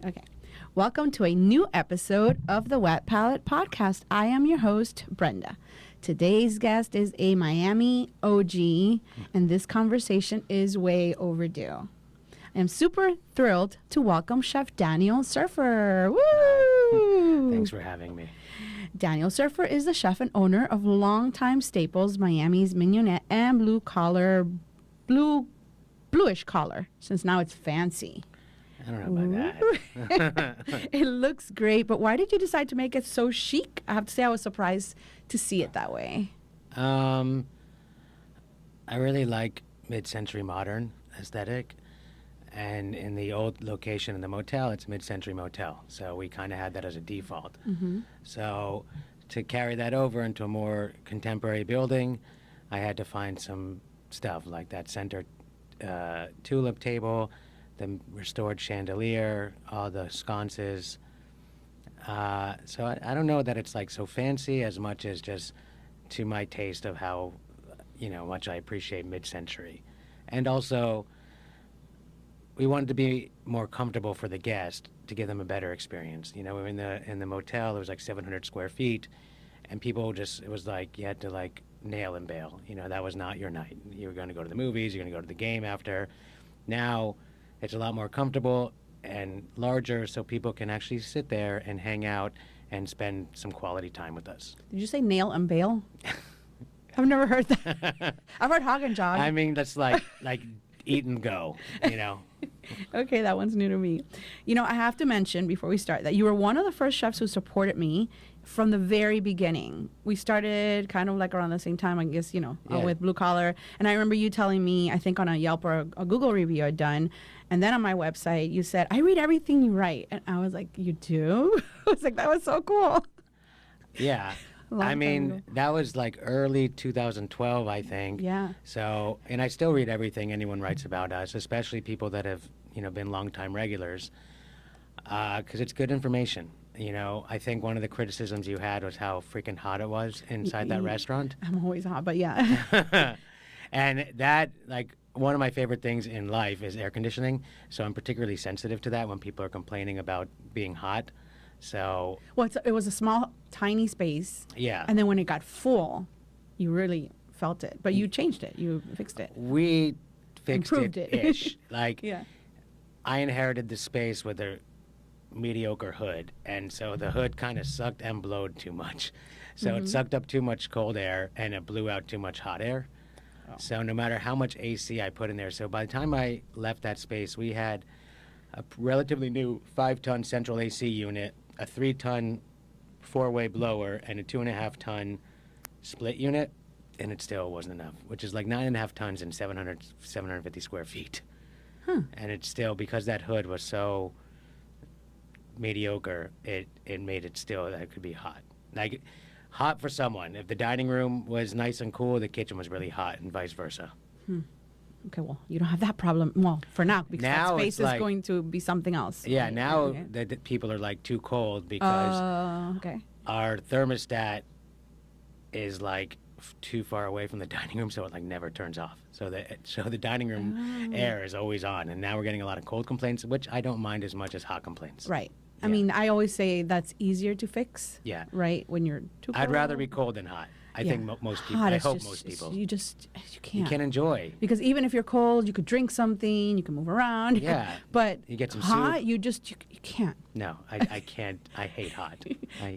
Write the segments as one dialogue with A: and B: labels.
A: Okay. Welcome to a new episode of the Wet Palette Podcast. I am your host, Brenda. Today's guest is a Miami OG, and this conversation is way overdue. I am super thrilled to welcome Chef Daniel Serfer. Woo!
B: Thanks for having me.
A: Daniel Serfer is the chef and owner of longtime staples Miami's Mignonette and bluish collar, since now it's fancy.
B: I don't know about that.
A: It looks great, but why did you decide to make it so chic? I have to say I was surprised to see it that way.
B: I really like mid-century modern aesthetic. And in the old location in the motel, it's mid-century motel. So we kind of had that as a default.
A: Mm-hmm.
B: So to carry that over into a more contemporary building, I had to find some stuff like that center tulip table, the restored chandelier, all the sconces. So I don't know that it's like so fancy as much as just to my taste of how, much I appreciate mid-century. And also, we wanted to be more comfortable for the guest to give them a better experience. In the motel, it was like 700 square feet, and people it was like you had to like nail and bail. That was not your night. You were going to go to the movies, you're going to go to the game after. Now, it's a lot more comfortable and larger, so people can actually sit there and hang out and spend some quality time with us.
A: Did you say nail and bail? I've never heard that. I've heard hog and jog.
B: I mean, that's like eat and go,
A: Okay, that one's new to me. I have to mention before we start that you were one of the first chefs who supported me from the very beginning. We started kind of like around the same time, I guess, with Blue Collar. And I remember you telling me, I think on a Yelp or a Google review I'd done, and then on my website, you said, I read everything you write. And I was like, you do? I was like, that was so cool.
B: Yeah. I mean, that was like early 2012, I think.
A: Yeah.
B: So, and I still read everything anyone writes about us, especially people that have, been longtime regulars, because it's good information. I think one of the criticisms you had was how freaking hot it was inside that restaurant.
A: I'm always hot, but yeah.
B: And that, like, one of my favorite things in life is air conditioning. So I'm particularly sensitive to that when people are complaining about being hot. So.
A: Well, it was a small, tiny space.
B: Yeah.
A: And then when it got full, you really felt it. But you changed it. You fixed it.
B: We fixed
A: Improved
B: it-ish. Like,
A: yeah.
B: I inherited the space with a mediocre hood. And so the hood kind of sucked and blowed too much. So it sucked up too much cold air and it blew out too much hot air. Oh. So no matter how much AC I put in there. So by the time I left that space, we had a relatively new 5-ton central AC unit, a 3-ton 4-way blower, and a 2.5-ton split unit, and it still wasn't enough, which is like 9.5 tons and 750 square feet.
A: Huh.
B: And it's still, because that hood was so mediocre, it made it still that it could be hot. Like, hot for someone. If the dining room was nice and cool, the kitchen was really hot, and vice versa.
A: Okay, well, you don't have that problem. Well, for now, because
B: now
A: that space is going to be something else.
B: Yeah,
A: right?
B: now
A: Okay.
B: the people are like too cold because
A: okay.
B: our thermostat is like too far away from the dining room, so it like never turns off. So the dining room air is always on, and now we're getting a lot of cold complaints, which I don't mind as much as hot complaints.
A: Right.
B: Yeah.
A: I mean, I always say that's easier to fix.
B: Yeah.
A: Right? When you're too cold.
B: I'd rather be cold than hot. I think most people.
A: Hot
B: I
A: is
B: hope
A: just-
B: most people.
A: You can't.
B: You can enjoy.
A: Because even if you're cold, you could drink something, you can move around.
B: Yeah.
A: But
B: You get some
A: hot,
B: soup.
A: you can't.
B: No, I can't. I hate hot.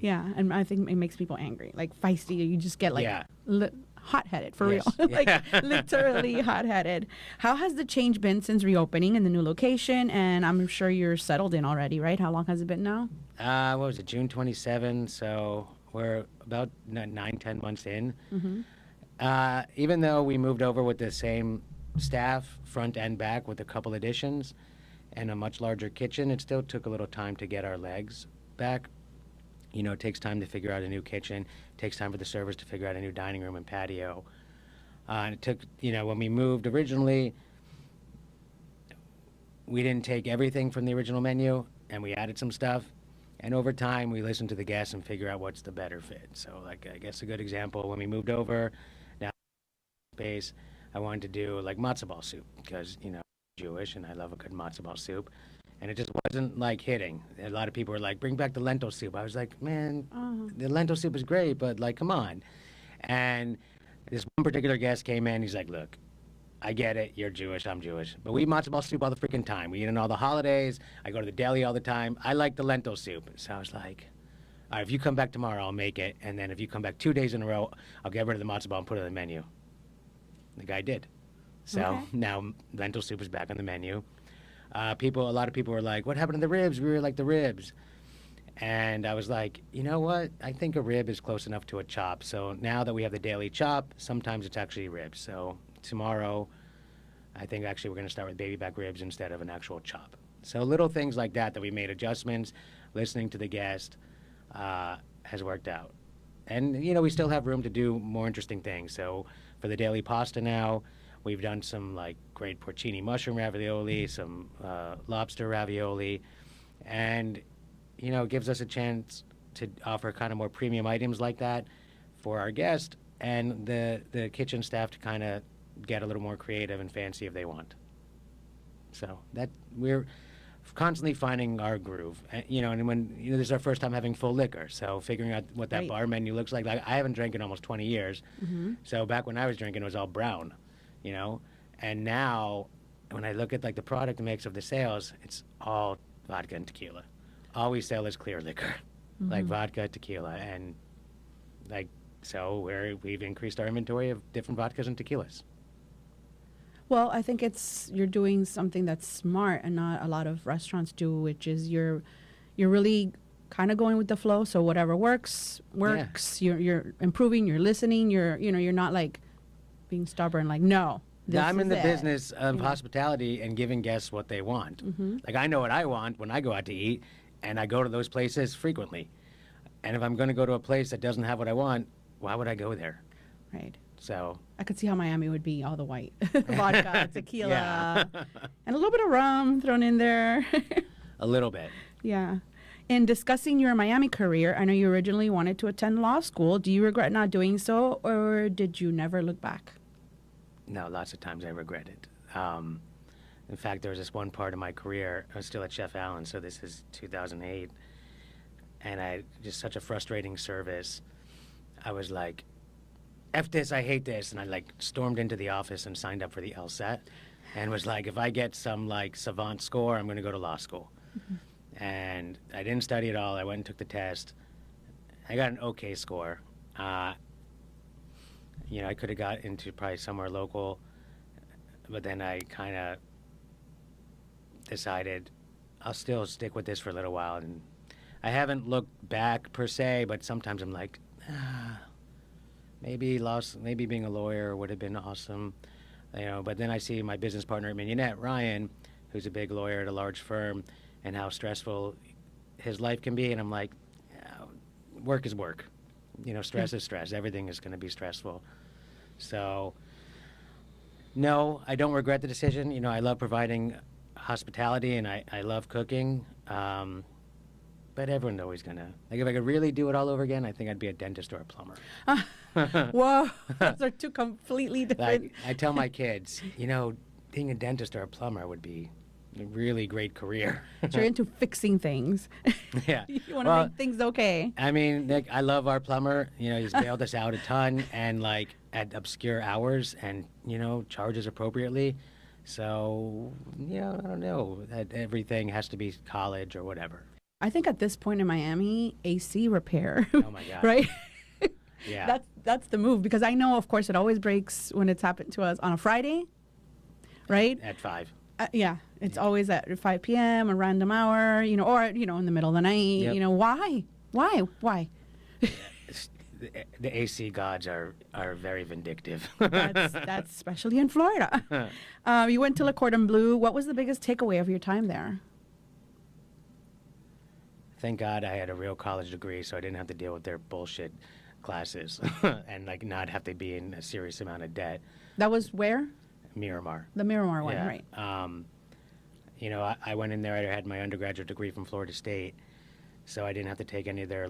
A: Yeah, and I think it makes people angry, like feisty. You just get like
B: Yeah.
A: hot-headed for
B: Yes.
A: real, like
B: Yeah.
A: literally hot-headed. How has the change been since reopening in the new location? And I'm sure you're settled in already, right? How long has it been now?
B: What was it? June 27. So we're about 9-10 months in.
A: Mm-hmm.
B: Even though we moved over with the same staff, front and back, with a couple additions and a much larger kitchen, it still took a little time to get our legs back. It takes time to figure out a new kitchen. It takes time for the servers to figure out a new dining room and patio. And it took, when we moved originally, we didn't take everything from the original menu, and we added some stuff. And over time, we listened to the guests and figure out what's the better fit. So, like, I guess a good example, when we moved over, now space, I wanted to do like matzo ball soup because, I'm Jewish and I love a good matzo ball soup. and it just wasn't like hitting. A lot of people were like, "Bring back the lentil soup." I was like, "Man,
A: Uh-huh.
B: the lentil soup is great, but like, come on." And this one particular guest came in. He's like, "Look, I get it. You're Jewish. I'm Jewish. But we eat matzo ball soup all the freaking time. We eat it on all the holidays. I go to the deli all the time. I like the lentil soup." So I was like, "All right, if you come back tomorrow, I'll make it. And then if you come back 2 days in a row, I'll get rid of the matzo ball and put it on the menu." The guy did. So
A: Okay.
B: now lentil soup is back on the menu. A lot of people were like, "What happened to the ribs? We really like the ribs." And I was like, you know what? I think a rib is close enough to a chop. So now that we have the daily chop, sometimes it's actually ribs. So tomorrow, I think actually we're going to start with baby back ribs instead of an actual chop. So little things like that we made adjustments, listening to the guest, has worked out. And, we still have room to do more interesting things. So for the daily pasta now, we've done some like great porcini mushroom ravioli, some lobster ravioli, and it gives us a chance to offer kind of more premium items like that for our guest and the kitchen staff to kind of get a little more creative and fancy if they want. So that we're constantly finding our groove, and when this is our first time having full liquor, so figuring out what that
A: Right.
B: bar menu looks like. Like I haven't drank in almost 20 years, so back when I was drinking, it was all brown, and now when I look at like the product mix of the sales, it's all vodka and tequila. All we sell is clear liquor, like vodka, tequila, and like so we've increased our inventory of different vodkas and tequilas.
A: Well, I think you're doing something that's smart and not a lot of restaurants do, which is you're really kind of going with the flow. So whatever works.
B: Yeah.
A: You're improving. You're listening. You're not like being stubborn. Like no. This
B: I'm in
A: is
B: the
A: it.
B: business of hospitality and giving guests what they want. Like I know what I want when I go out to eat, and I go to those places frequently. And if I'm going to go to a place that doesn't have what I want, why would I go there?
A: Right.
B: So
A: I could see how Miami would be all the white vodka, tequila,
B: Yeah.
A: and a little bit of rum thrown in there.
B: A little bit.
A: Yeah. In discussing your Miami career, I know you originally wanted to attend law school. Do you regret not doing so, or did you never look back?
B: No, lots of times I regret it. In fact, there was this one part of my career, I was still at Chef Allen, so this is 2008, and I just such a frustrating service. I was like, F this, I hate this, and I like stormed into the office and signed up for the LSAT, and was like, if I get some like savant score, I'm going to go to law school. And I didn't study at all. I went and took the test. I got an okay score. I could have got into probably somewhere local, but then I kind of decided I'll still stick with this for a little while. And I haven't looked back per se, but sometimes I'm like, maybe being a lawyer would have been awesome, But then I see my business partner at Mignonette, Ryan, who's a big lawyer at a large firm, and how stressful his life can be, and I'm like, work is work, stress is stress. Everything is going to be stressful. So, no, I don't regret the decision. I love providing hospitality, and I love cooking. But everyone's always gonna if I could really do it all over again, I think I'd be a dentist or a plumber.
A: Whoa, those are two completely different.
B: Like I tell my kids, being a dentist or a plumber would be a really great career.
A: You're into fixing things.
B: Yeah.
A: You want to make things okay.
B: I mean, Nick, I love our plumber. He's bailed us out a ton and at obscure hours and, charges appropriately. So, I don't know that everything has to be college or whatever.
A: I think at this point in Miami, AC repair.
B: Oh my God.
A: Right?
B: Yeah.
A: That's the move, because I know, of course, it always breaks when it's happened to us on a Friday, right?
B: At 5.
A: Yeah, it's always at 5 p.m., a random hour, or, in the middle of the night.
B: Yep.
A: Why?
B: The AC gods are very vindictive.
A: That's especially in Florida. You went to Le Cordon Bleu. What was the biggest takeaway of your time there?
B: Thank God I had a real college degree, so I didn't have to deal with their bullshit classes and not have to be in a serious amount of debt.
A: That was where?
B: Miramar.
A: The Miramar one,
B: Yeah.
A: right?
B: I went in there. I had my undergraduate degree from Florida State, so I didn't have to take any of their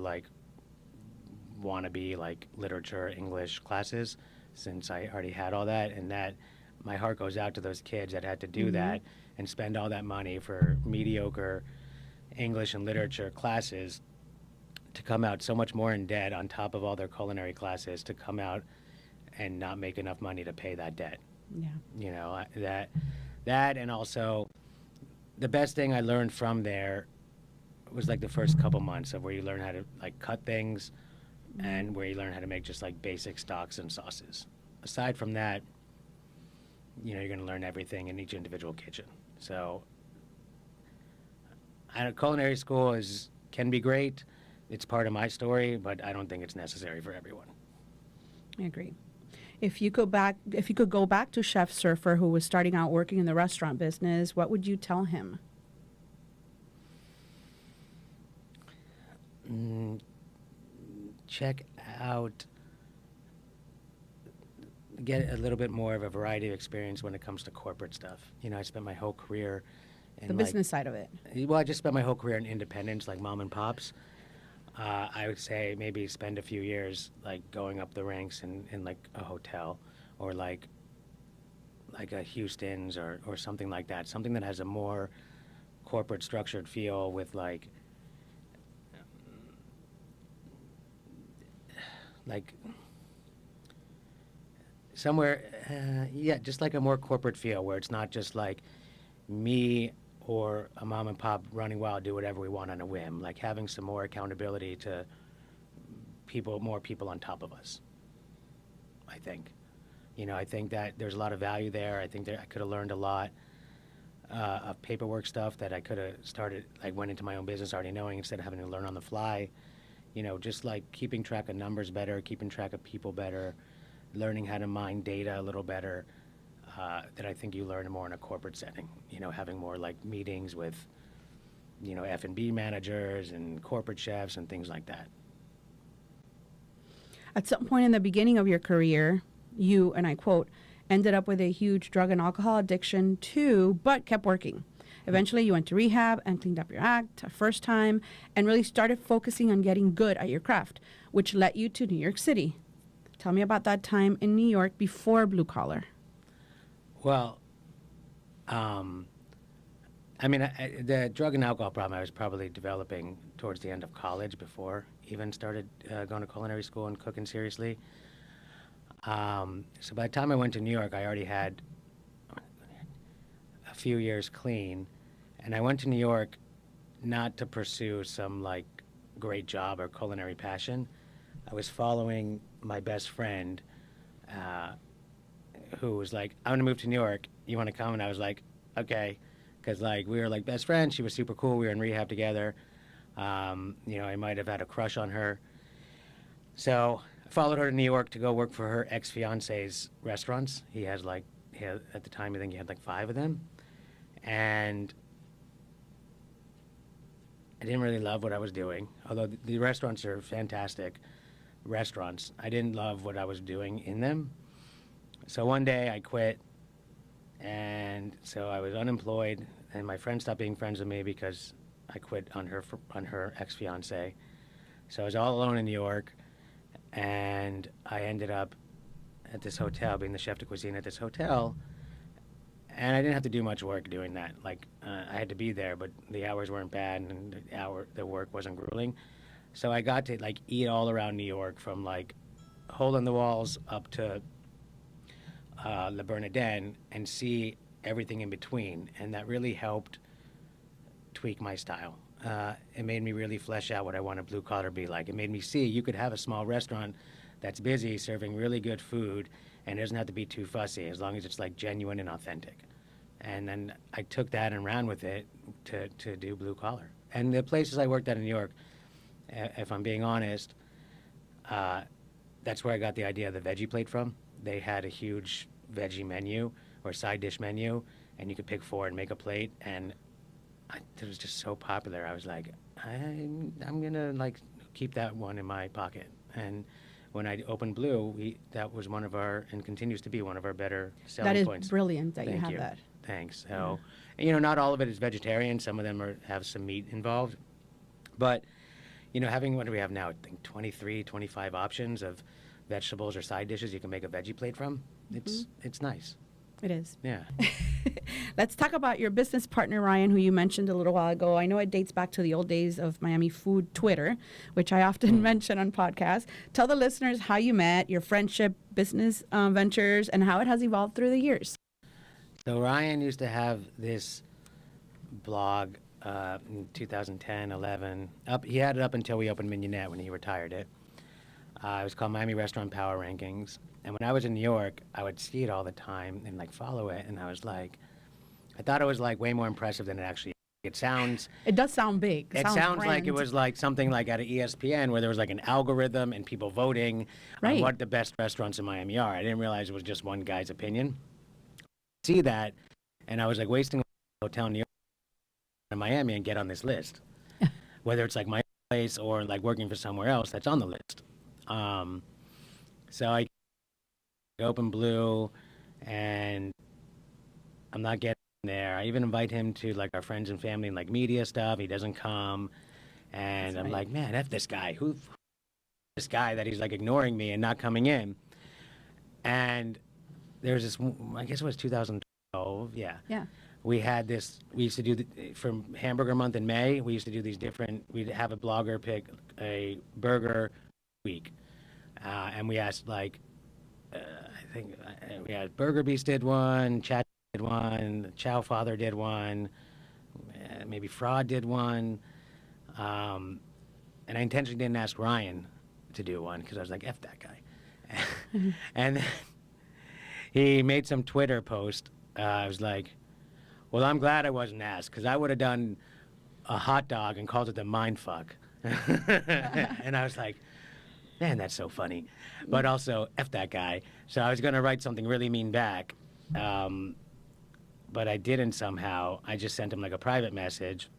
B: wannabe literature English classes, since I already had all that. And that my heart goes out to those kids that had to do that, and spend all that money for mediocre English and literature classes to come out so much more in debt on top of all their culinary classes, to come out and not make enough money to pay that debt.
A: Yeah.
B: You know, that and also the best thing I learned from there was like the first couple months of where you learn how to like cut things and where you learn how to make just like basic stocks and sauces. Aside from that, you know, you're going to learn everything in each individual kitchen. So culinary school can be great. It's part of my story, but I don't think it's necessary for everyone.
A: I agree. If you could go back to Chef Serfer, who was starting out working in the restaurant business, what would you tell him?
B: Check out, get a little bit more of a variety of experience when it comes to corporate stuff. You know, I spent my whole career in
A: The business side of it.
B: Well, I just spent my whole career in independents, like mom and pops. I would say maybe spend a few years like going up the ranks in like a hotel or like a Houston's or something like that. Something that has a more corporate structured feel with like somewhere, just like a more corporate feel where it's not just like me or a mom and pop running wild, do whatever we want on a whim, like having some more accountability to more people on top of us, I think. You know, I think that there's a lot of value there. I think that I could have learned a lot of paperwork stuff that I could have started, like went into my own business already knowing instead of having to learn on the fly. You know, just like keeping track of numbers better, keeping track of people better, learning how to mine data a little better, that I think you learn more in a corporate setting. You know, having more like meetings with, you know, F&B managers and corporate chefs and things like that.
A: At some point in the beginning of your career, you, and I quote, ended up with a huge drug and alcohol addiction too, but kept working. Eventually, you went to rehab and cleaned up your act a first time and really started focusing on getting good at your craft, which led you to New York City. Tell me about that time in New York before Blue Collar.
B: Well, I mean, the drug and alcohol problem I was probably developing towards the end of college before even started going to culinary school and cooking seriously. So by the time I went to New York, I already had a few years clean, and I went to New York not to pursue some like great job or culinary passion. I was following my best friend, who was like, "I'm gonna move to New York. You want to come?" And I was like, "Okay," because like we were like best friends. She was super cool. We were in rehab together. You know, I might have had a crush on her. So I followed her to New York to go work for her ex-fiance's restaurants. At the time, I think he had like 5 of them. And I didn't really love what I was doing, although the restaurants are fantastic restaurants. I didn't love what I was doing in them. So one day I quit, and so I was unemployed, and my friend stopped being friends with me because I quit on her ex-fiance. So I was all alone in New York, and I ended up at this hotel, being the chef de cuisine at this hotel, and I didn't have to do much work doing that. Like, I had to be there, but the hours weren't bad, and the work wasn't grueling. So I got to, like, eat all around New York, from, like, Hole in the Walls up to Le Bernardin, and see everything in between, and that really helped tweak my style. It made me really flesh out what I want a blue collar to be like. It made me see you could have a small restaurant that's busy serving really good food, and it doesn't have to be too fussy as long as it's like genuine and authentic. And then I took that and ran with it to do blue collar. And the places I worked at in New York, if I'm being honest, that's where I got the idea of the veggie plate from. They had a huge veggie menu or side dish menu, and you could pick 4 and make a plate. And it was just so popular. I was like, I'm gonna like keep that one in my pocket. And when I opened Blue, that was one of our, and continues to be one of our better selling points.
A: That is brilliant that
B: Thank
A: you have
B: you.
A: that.
B: Thanks. So, you know, not all of it is vegetarian. Some of them have some meat involved. But, you know, having, what do we have now? I think 23, 25 options of vegetables or side dishes you can make a veggie plate from. It's nice.
A: It is.
B: Yeah.
A: Let's talk about your business partner, Ryan, who you mentioned a little while ago. I know it dates back to the old days of Miami Food Twitter, which I often mention on podcasts. Tell the listeners how you met, your friendship, business ventures, and how it has evolved through the years.
B: So Ryan used to have this blog in 2010, 11. He had it up until we opened Mignonette when he retired it. It was called Miami Restaurant Power Rankings. And when I was in New York, I would see it all the time and like follow it. And I was like, I thought it was like way more impressive than it actually is. It sounds.
A: It does sound big.
B: It sounds like it was like something like at an ESPN where there was like an algorithm and people voting on what the best restaurants in Miami are. I didn't realize it was just one guy's opinion. See that, and I was like wasting a hotel in New York in Miami and get on this list, whether it's like my place or like working for somewhere else that's on the list. So I open Blue, and I'm not getting there. I even invite him to like our friends and family and like media stuff. He doesn't come, and I'm like, man, F this guy. Who this guy that he's like ignoring me and not coming in? And there's this, I guess it was 2012. Yeah. We had this, we used to do, from Hamburger Month in May, we used to do these different, we'd have a blogger pick a burger week. And we asked like, I think we had Burger Beast did one, Chat did one, Chow Father did one, maybe Fraud did one. And I intentionally didn't ask Ryan to do one because I was like, F that guy. And then he made some Twitter post. I was like, well, I'm glad I wasn't asked because I would have done a hot dog and called it the mindfuck. And I was like, man, that's so funny. But also, F that guy. So I was going to write something really mean back. But I didn't somehow. I just sent him like a private message.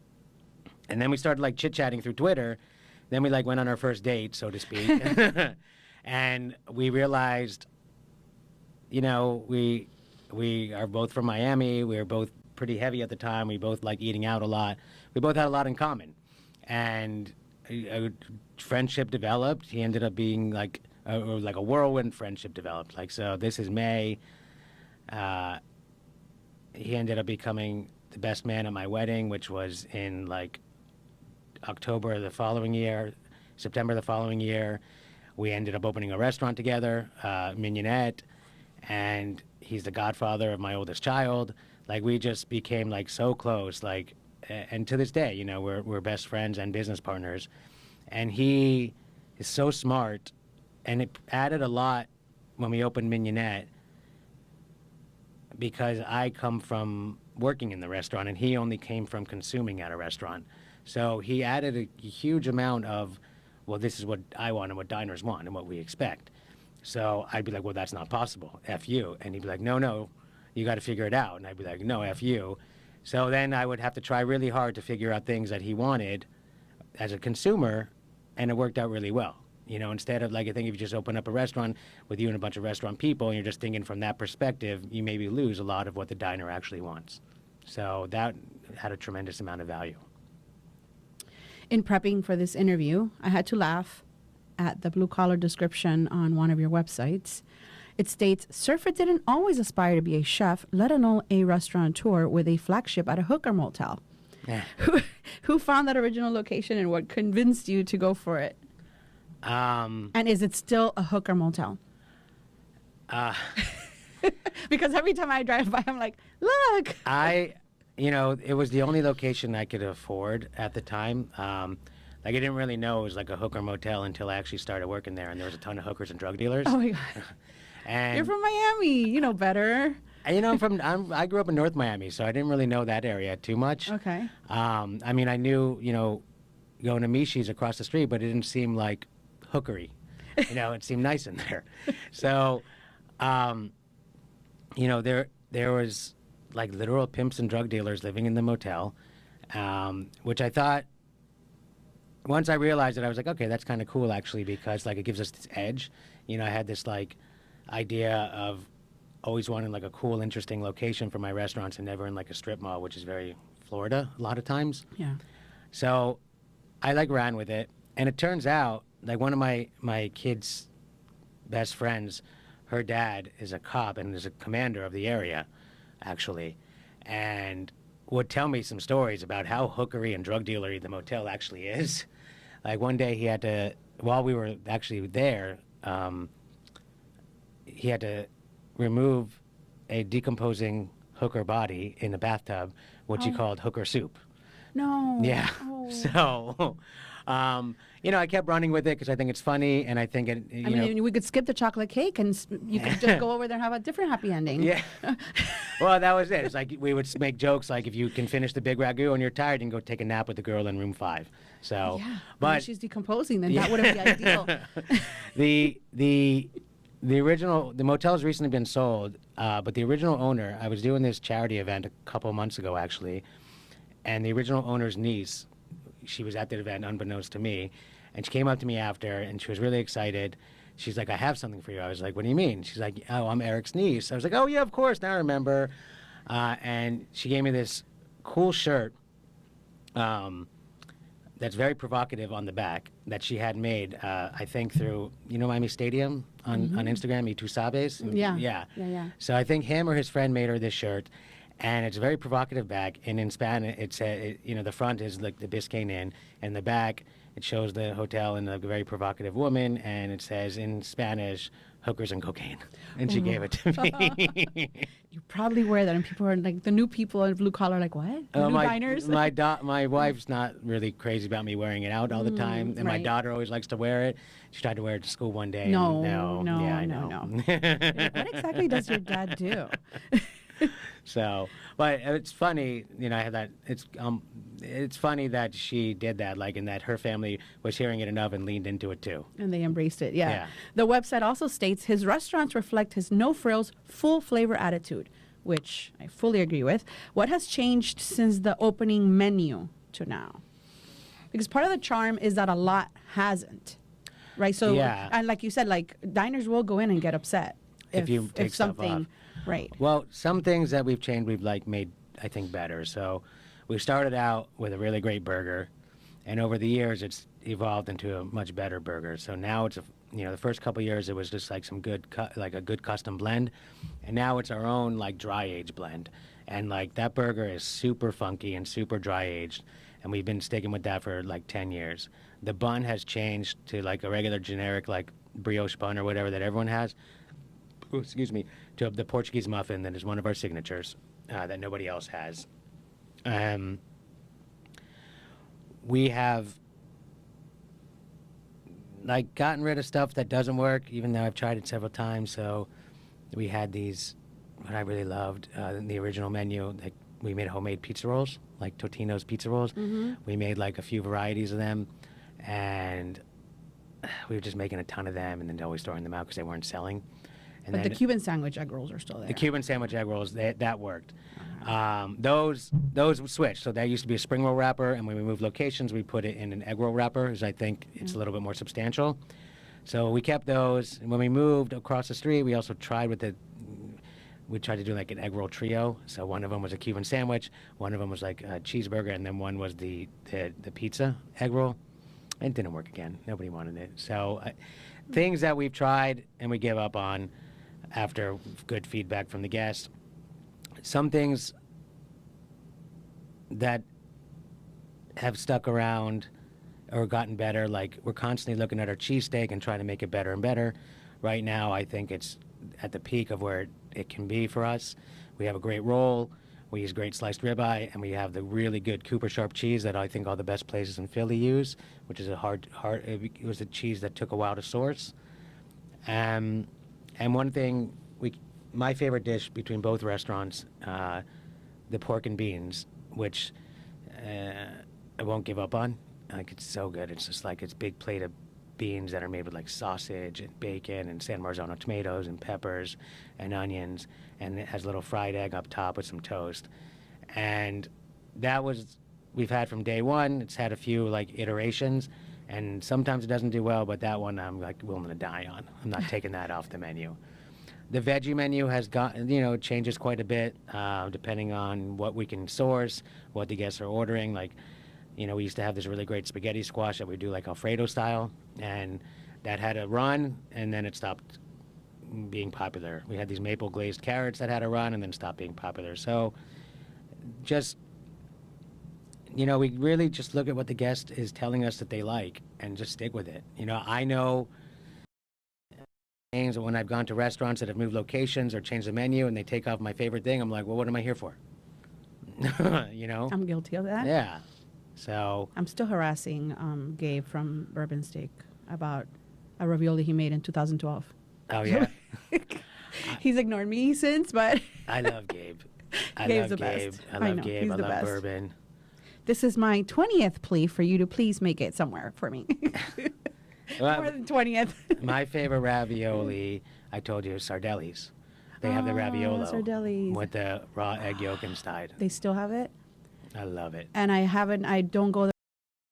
B: And then we started like chit-chatting through Twitter. Then we like went on our first date, so to speak. And we realized, you know, we are both from Miami. We were both pretty heavy at the time. We both like eating out a lot. We both had a lot in common. And a friendship developed. He ended up being like a whirlwind friendship developed. Like, so this is May. He ended up becoming the best man at my wedding, which was in like October the following year, September the following year. We ended up opening a restaurant together, Mignonette, and he's the godfather of my oldest child. Like, we just became like so close, like, and to this day, you know, we're best friends and business partners. And he is so smart, and it added a lot when we opened Mignonette because I come from working in the restaurant and he only came from consuming at a restaurant. So he added a huge amount of, well, this is what I want and what diners want and what we expect. So I'd be like, well, that's not possible. F you. And he'd be like, no, you got to figure it out. And I'd be like, no, F you. So then I would have to try really hard to figure out things that he wanted as a consumer, and it worked out really well. You know, instead of like, I think if you just open up a restaurant with you and a bunch of restaurant people and you're just thinking from that perspective, you maybe lose a lot of what the diner actually wants. So that had a tremendous amount of value.
A: In prepping for this interview, I had to laugh at the blue-collar description on one of your websites. It states, Serfer didn't always aspire to be a chef, let alone a restaurateur with a flagship at a hooker motel.
B: Yeah.
A: Who found that original location and what convinced you to go for it? And is it still a hooker motel? Because every time I drive by, I'm like, look.
B: You know, it was the only location I could afford at the time. Like, I didn't really know it was like a hooker motel until I actually started working there, and there was a ton of hookers and drug dealers.
A: Oh my God.
B: And
A: you're from Miami. You know better.
B: You know, I grew up in North Miami, so I didn't really know that area too much.
A: Okay.
B: I mean, I knew, you know, going to Mishi's across the street, but it didn't seem like hookery. You know, it seemed nice in there. So, you know, there was like literal pimps and drug dealers living in the motel, which I thought, once I realized it, I was like, okay, that's kind of cool actually, because like it gives us this edge. You know, I had this like idea of always wanting like a cool, interesting location for my restaurants and never in like a strip mall, which is very Florida a lot of times.
A: Yeah.
B: So I like ran with it. And it turns out like one of my kids' best friends her dad is a cop and is a commander of the area, actually, and would tell me some stories about how hookery and drug dealery the motel actually is. Like one day he had to, while we were actually there, he had to remove a decomposing hooker body in the bathtub, which he called hooker soup.
A: No.
B: Yeah.
A: Oh.
B: So, I kept running with it because I think it's funny, and I think it.
A: I mean, we could skip the chocolate cake, and you could just go over there and have a different happy ending.
B: Yeah. Well, that was it. It's like we would make jokes like, if you can finish the big ragu and you're tired, you can go take a nap with the girl in room 5. So,
A: Yeah.
B: but
A: when she's decomposing, then that wouldn't be ideal.
B: The original, the motel's recently been sold, but the original owner, I was doing this charity event a couple months ago, actually, and the original owner's niece, she was at the event unbeknownst to me, and she came up to me after, and she was really excited. She's like, I have something for you. I was like, what do you mean? She's like, oh, I'm Eric's niece. I was like, oh, yeah, of course, now I remember. And she gave me this cool shirt that's very provocative on the back that she had made, I think, through, Miami Stadium on Instagram, Y Tu Sabes?
A: Yeah.
B: Yeah. So I think him or his friend made her this shirt, and it's a very provocative back. And in Spanish, it said, the front is like the Biscayne Inn, and the back, it shows the hotel and a very provocative woman, and it says in Spanish, hookers and cocaine. And she gave it to me.
A: You probably wear that, and people are like, the new people in blue collar, like, what? The new diners?
B: My wife's not really crazy about me wearing it out all the time, and my
A: right.
B: daughter always likes to wear it. She tried to wear it to school one day.
A: No.
B: Yeah, I know.
A: What exactly does your dad do?
B: So, but it's funny, I have that. It's funny that she did that, and that her family was hearing it enough and leaned into it too.
A: And they embraced it, yeah. The website also states his restaurants reflect his no-frills, full-flavor attitude, which I fully agree with. What has changed since the opening menu to now? Because part of the charm is that a lot hasn't, right? So, and like you said, diners will go in and get upset
B: if you take stuff
A: something
B: off.
A: Right.
B: Well, some things that we've changed, we've made, I think, better. So we started out with a really great burger, and over the years, it's evolved into a much better burger. So now it's the first couple of years, it was just some good, a good custom blend, and now it's our own dry age blend, and that burger is super funky and super dry aged, and we've been sticking with that for 10 years. The bun has changed to a regular generic brioche bun or whatever that everyone has. To the Portuguese muffin that is one of our signatures that nobody else has. We have gotten rid of stuff that doesn't work, even though I've tried it several times. So we had these, what I really loved, the original menu. We made homemade pizza rolls, Totino's pizza rolls. Mm-hmm. We made a few varieties of them, and we were just making a ton of them, and then always throwing them out because they weren't selling.
A: But the Cuban sandwich egg rolls are still there.
B: The Cuban sandwich egg rolls, that worked. Those switched. So that used to be a spring roll wrapper, and when we moved locations, we put it in an egg roll wrapper, because I think it's a little bit more substantial. So we kept those. And when we moved across the street, we also tried we tried to do an egg roll trio. So one of them was a Cuban sandwich, one of them was a cheeseburger, and then one was the pizza egg roll. And it didn't work again. Nobody wanted it. So things that we've tried and we give up on after good feedback from the guests. Some things that have stuck around or gotten better, we're constantly looking at our cheesesteak and trying to make it better and better. Right now, I think it's at the peak of where it can be for us. We have a great roll, we use great sliced ribeye, and we have the really good Cooper Sharp cheese that I think all the best places in Philly use, which is it was a cheese that took a while to source. And one thing, my favorite dish between both restaurants, the pork and beans, which I won't give up on. It's so good. It's just it's big plate of beans that are made with sausage and bacon and San Marzano tomatoes and peppers and onions, and it has a little fried egg up top with some toast. And we've had from day one. It's had a few iterations, and sometimes it doesn't do well, but that one I'm willing to die on. I'm not taking that off the menu. The veggie menu has changes quite a bit depending on what we can source, what the guests are ordering. We used to have this really great spaghetti squash that we do Alfredo style, and that had a run, and then it stopped being popular. We had these maple glazed carrots that had a run and then stopped being popular. So just, we really just look at what the guest is telling us that they like and just stick with it. I know names when I've gone to restaurants that have moved locations or changed the menu and they take off my favorite thing. I'm like, well, what am I here for?
A: I'm guilty of that.
B: Yeah. So
A: I'm still harassing Gabe from Bourbon Steak about a ravioli he made in 2012.
B: Oh, yeah.
A: He's ignored me since, but
B: I love Gabe.
A: Gabe's the best.
B: I love
A: know,
B: Gabe.
A: he's
B: I
A: the
B: love
A: best.
B: bourbon.
A: This is my 20th plea for you to please make it somewhere for me.
B: Well,
A: More than 20th.
B: my favorite ravioli, I told you, is Sardelli's. They have the raviolo
A: Sardelli's.
B: with the raw egg yolk inside.
A: They still have it?
B: I love it.
A: And I don't go there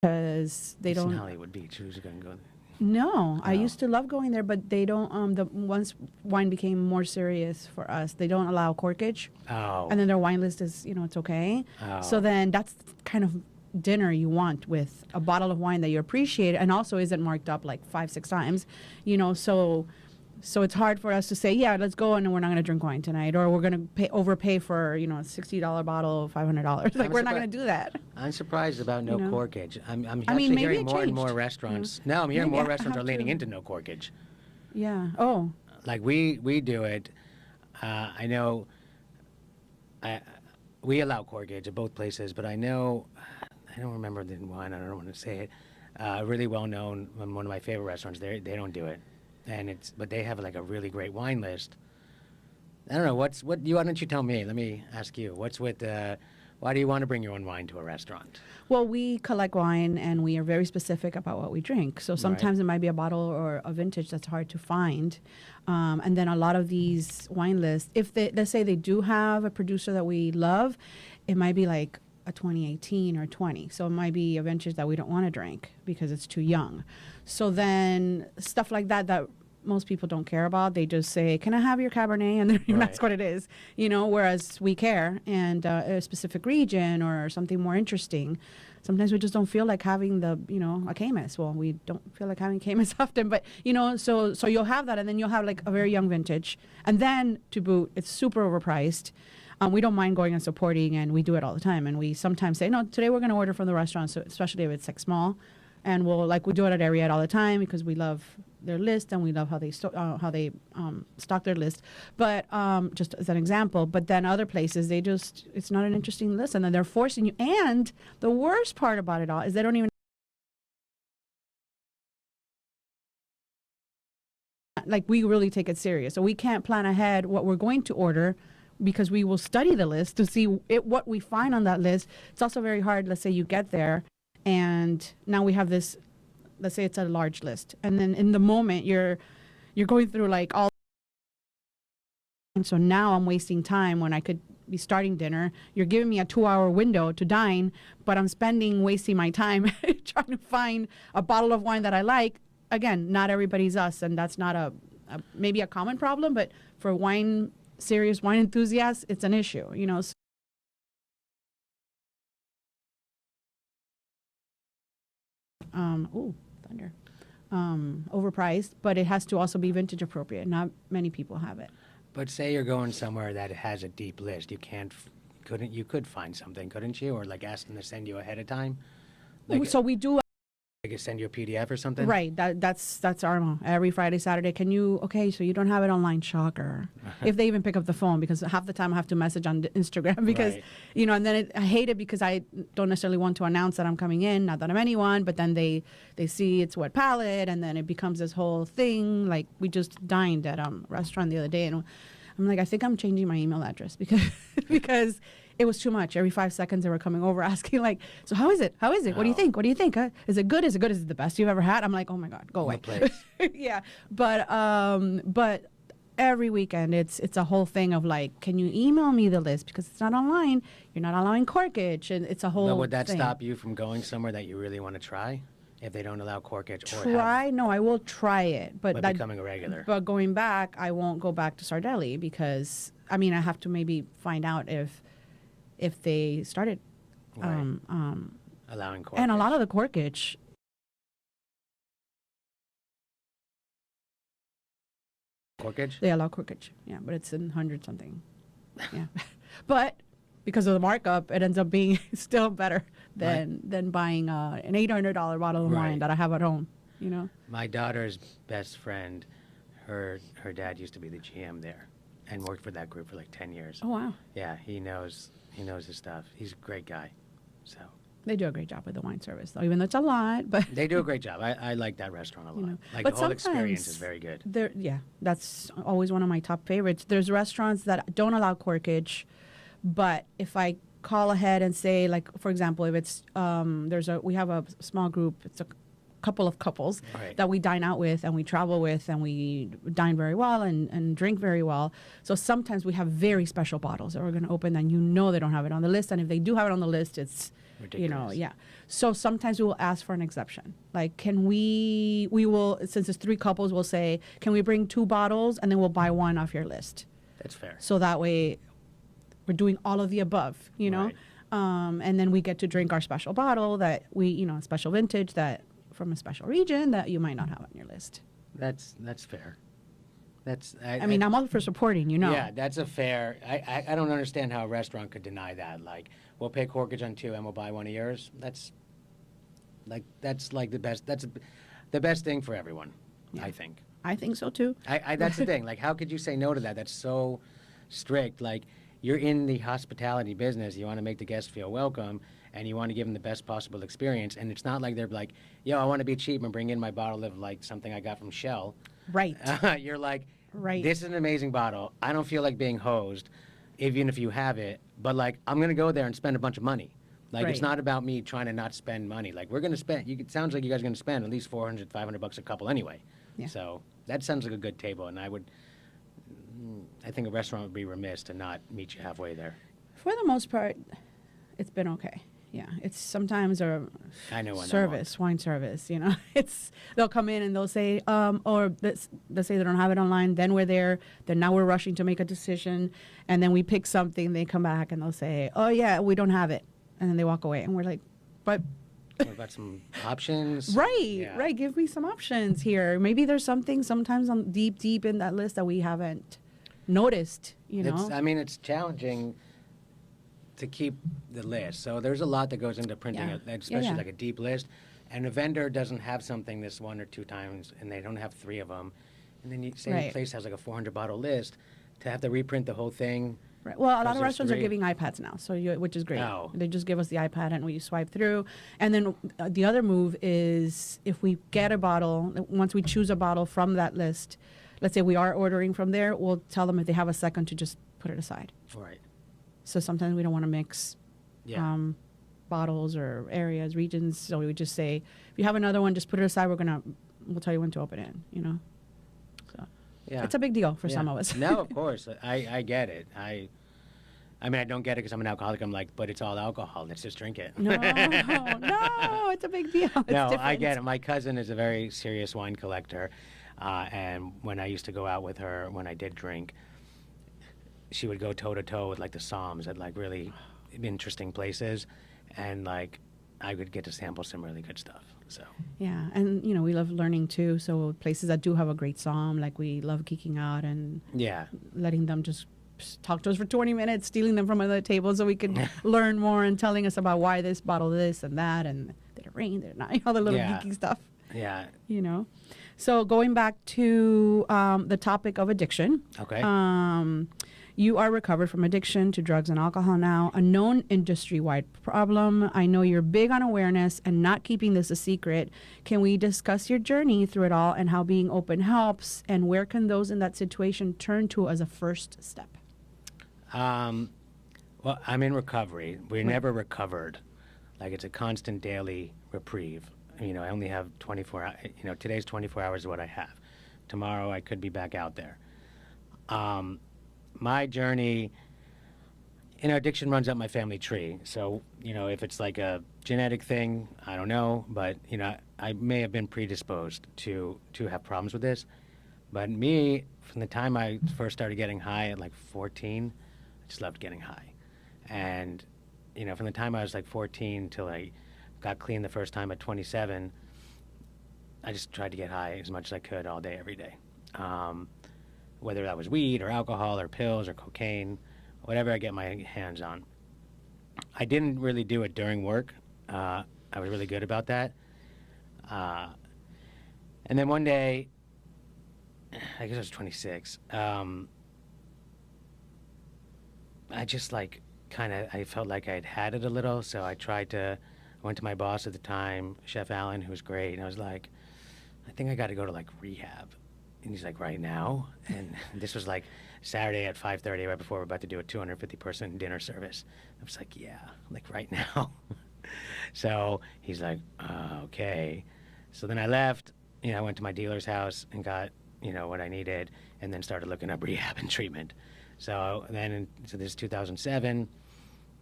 A: because they
B: It's
A: don't.
B: in Hollywood Beach. Who's going to go there?
A: No, I
B: Oh.
A: used to love going there, but they don't. Once wine became more serious for us, they don't allow corkage,
B: Oh.
A: and then their wine list is, it's okay.
B: Oh.
A: So then that's kind of dinner you want with a bottle of wine that you appreciate, and also isn't marked up like 5-6 times, So it's hard for us to say, yeah, let's go and we're not going to drink wine tonight, or we're going to overpay for a $60 bottle, $500. Like we're not going to do that.
B: I'm surprised about no corkage. I'm
A: I mean,
B: actually
A: maybe
B: hearing
A: it
B: more and more
A: changed.
B: restaurants. No, I'm hearing
A: Maybe
B: more
A: I
B: restaurants are
A: have
B: leaning
A: to-
B: into no corkage.
A: Yeah. Oh.
B: Like we do it. I know. We allow corkage at both places, but I know. I don't remember the one. I don't want to say it. Really well known. One of my favorite restaurants. They don't do it, but they have like a really great wine list. I don't know why don't you tell me? Let me ask you. What's with? Why do you want to bring your own wine to a restaurant?
A: Well, we collect wine and we are very specific about what we drink. So sometimes it might be a bottle or a vintage that's hard to find. And then a lot of these wine lists, let's say they do have a producer that we love, it might be like a 2018 or 20. So it might be a vintage that we don't want to drink because it's too young. So then stuff like that most people don't care about. They just say, can I have your Cabernet? And then you ask what it is, whereas we care, and a specific region or something more interesting. Sometimes we just don't feel like having a Camus. Well, we don't feel like having Camus often, but, so you'll have that, and then you'll have like a very young vintage. And then to boot, it's super overpriced. We don't mind going and supporting, and we do it all the time. And we sometimes say, no, today we're going to order from the restaurant, so especially if it's like small. And we do it at Ariete all the time because we love their list and we love how they stock their list. But just as an example, but then other places, it's not an interesting list, and then they're forcing you. And the worst part about it all is they don't even, like, we really take it serious. So we can't plan ahead what we're going to order because we will study the list to see what we find on that list. It's also very hard. Let's say you get there and now we have this, let's say it's a large list. And then in the moment you're going through like all. And so now I'm wasting time when I could be starting dinner. You're giving me a 2-hour window to dine, but I'm wasting my time trying to find a bottle of wine that I like. Again, not everybody's us, and that's not maybe a common problem, but for serious wine enthusiasts, it's an issue, So thunder. Overpriced, but it has to also be vintage appropriate. Not many people have it.
B: But say you're going somewhere that has a deep list, you could find something, couldn't you? Or like ask them to send you ahead of time? Like,
A: So we do.
B: they could send you a PDF or something?
A: Right. That's our MO. Every Friday, Saturday. So you don't have it online, shocker. If they even pick up the phone, because half the time I have to message on Instagram because,
B: Right.
A: And then I hate it because I don't necessarily want to announce that I'm coming in, not that I'm anyone, but then they see it's wet palette and then it becomes this whole thing. Like we just dined at a restaurant the other day and I'm like, I think I'm changing my email address because it was too much. Every 5 seconds they were coming over asking like, so how is it? How is it? What do you think? What do you think? Is it good? Is it good? Is it the best you've ever had? I'm like, oh my God, go away.
B: place.
A: Yeah. But every weekend it's a whole thing of like, can you email me the list? Because it's not online. You're not allowing corkage. And it's a whole
B: But would that
A: thing.
B: stop you from going somewhere that you really want to try? If they don't allow corkage
A: No, I will try it. But
B: becoming a regular.
A: But going back, I won't go back to Sardelli because, I have to maybe find out if they started
B: Right. Allowing corkage.
A: and a lot of the corkage
B: Corkage?
A: They allow corkage, yeah, but it's in 100 something. Yeah. But because of the markup, it ends up being still better than buying an $800 bottle of wine that I have at home, you know?
B: My daughter's best friend, her dad used to be the GM there and worked for that group for like 10 years.
A: Oh, wow.
B: Yeah, he knows his stuff. He's a great guy. So
A: they do a great job with the wine service, though, even though it's a lot. But
B: they do a great job. I like that restaurant a lot.
A: You know.
B: Like
A: But
B: the whole experience is very good.
A: Yeah, that's always one of my top favorites. There's restaurants that don't allow corkage, but if I call ahead and say, like, for example, if it's we have a small group. It's a couple of couples that we dine out with and we travel with and we dine very well and drink very well. So sometimes we have very special bottles that we're going to open and they don't have it on the list. And if they do have it on the list, it's
B: ridiculous.
A: So sometimes we will ask for an exception. Like, can we will, since it's 3 couples, we'll say, can we bring 2 bottles and then we'll buy 1 off your list?
B: That's fair.
A: So that way we're doing all of the above, you know?
B: Right.
A: And then we get to drink our special bottle that special vintage that from a special region that you might not have on your list.
B: That's fair.
A: I mean, I'm all for supporting,
B: Yeah, that's a fair. I don't understand how a restaurant could deny that. Like, we'll pay corkage on 2 and we'll buy 1 of yours. That's like the best. That's the best thing for everyone.
A: Yeah.
B: I think.
A: I think so too.
B: That's the thing. Like, how could you say no to that? That's so strict. Like, you're in the hospitality business. You want to make the guests feel welcome, and you want to give them the best possible experience. And it's not like they're like, yo, I want to be cheap and bring in my bottle of, like, something I got from Shell.
A: Right.
B: You're like,
A: right.
B: This is an amazing bottle. I don't feel like being hosed, even if you have it. But, like, I'm going to go there and spend a bunch of money. Like, It's not about me trying to not spend money. Like, we're going to spend, it sounds like you guys are going to spend at least $400, $500 a couple anyway.
A: Yeah.
B: So that sounds like a good table, and I think a restaurant would be remiss to not meet you halfway there.
A: For the most part, it's been okay. Yeah, it's sometimes a wine service, you know. They'll come in and they'll say, or they'll say they don't have it online. Then we're there. Then now we're rushing to make a decision. And then we pick something. They come back and they'll say, oh, yeah, we don't have it. And then they walk away. And we're like, but...
B: What about some options?
A: Right. Give me some options here. Maybe there's something sometimes on deep in that list that we haven't noticed, you know.
B: It's challenging to keep the list. So there's a lot that goes into printing it, especially like a deep list. And a vendor doesn't have something this 1 or 2 times, and they don't have 3 of them. And then you say a place has like a 400 bottle list, to have to reprint the whole thing.
A: Right. Well, a lot of restaurants are giving iPads now, which is great.
B: Oh.
A: They just give us the iPad and we swipe through. And then the other move is if we get a bottle, once we choose a bottle from that list, let's say we are ordering from there, we'll tell them if they have a second to just put it aside.
B: Right.
A: So sometimes we don't want to mix bottles or areas, regions. So we would just say, if you have another one, just put it aside. We'll tell you when to open it, you know. So it's a big deal for some of us.
B: No, of course. I get it. I mean, I don't get it because I'm an alcoholic. I'm like, but it's all alcohol. Let's just drink it.
A: No, it's a big deal. It's different.
B: I get it. My cousin is a very serious wine collector. And when I used to go out with her, when I did drink, she would go toe-to-toe with, like, the Psalms at, like, really interesting places. And, like, I would get to sample some really good stuff. So
A: yeah, and, you know, we love learning, too. So places that do have a great Psalm, like, we love geeking out and letting them just talk to us for 20 minutes, stealing them from another table so we can learn more and telling us about why this bottle this and that and did it rain, did it not, all the little geeky stuff.
B: Yeah.
A: You know. So going back to the topic of addiction.
B: Okay.
A: You are recovered from addiction to drugs and alcohol now, a known industry-wide problem. I know you're big on awareness and not keeping this a secret. Can we discuss your journey through it all and how being open helps, and where can those in that situation turn to as a first step?
B: Well, I'm in recovery. We're never recovered. Like, it's a constant daily reprieve. You know, I only have 24 hours. You know, today's 24 hours is what I have. Tomorrow I could be back out there. My journey, you know, addiction runs up my family tree. So, you know, if it's like a genetic thing, I don't know. But, you know, I may have been predisposed to have problems with this. But me, from the time I first started getting high at like 14, I just loved getting high. And, you know, from the time I was like 14 till I got clean the first time at 27, I just tried to get high as much as I could all day, every day. whether that was weed or alcohol or pills or cocaine, whatever I get my hands on. I didn't really do it during work. I was really good about that. And then one day, I guess I was 26, I just like I felt like I'd had it a little, so I went to my boss at the time, Chef Allen, who was great, and I was like, I think I got to go to like rehab. And he's like, right now? And this was like Saturday at 5:30, right before we're about to do a 250-person dinner service. I was like, yeah, like right now. So he's like, okay. So then I left, I went to my dealer's house and got, what I needed, and then started looking up rehab and treatment. So this is 2007.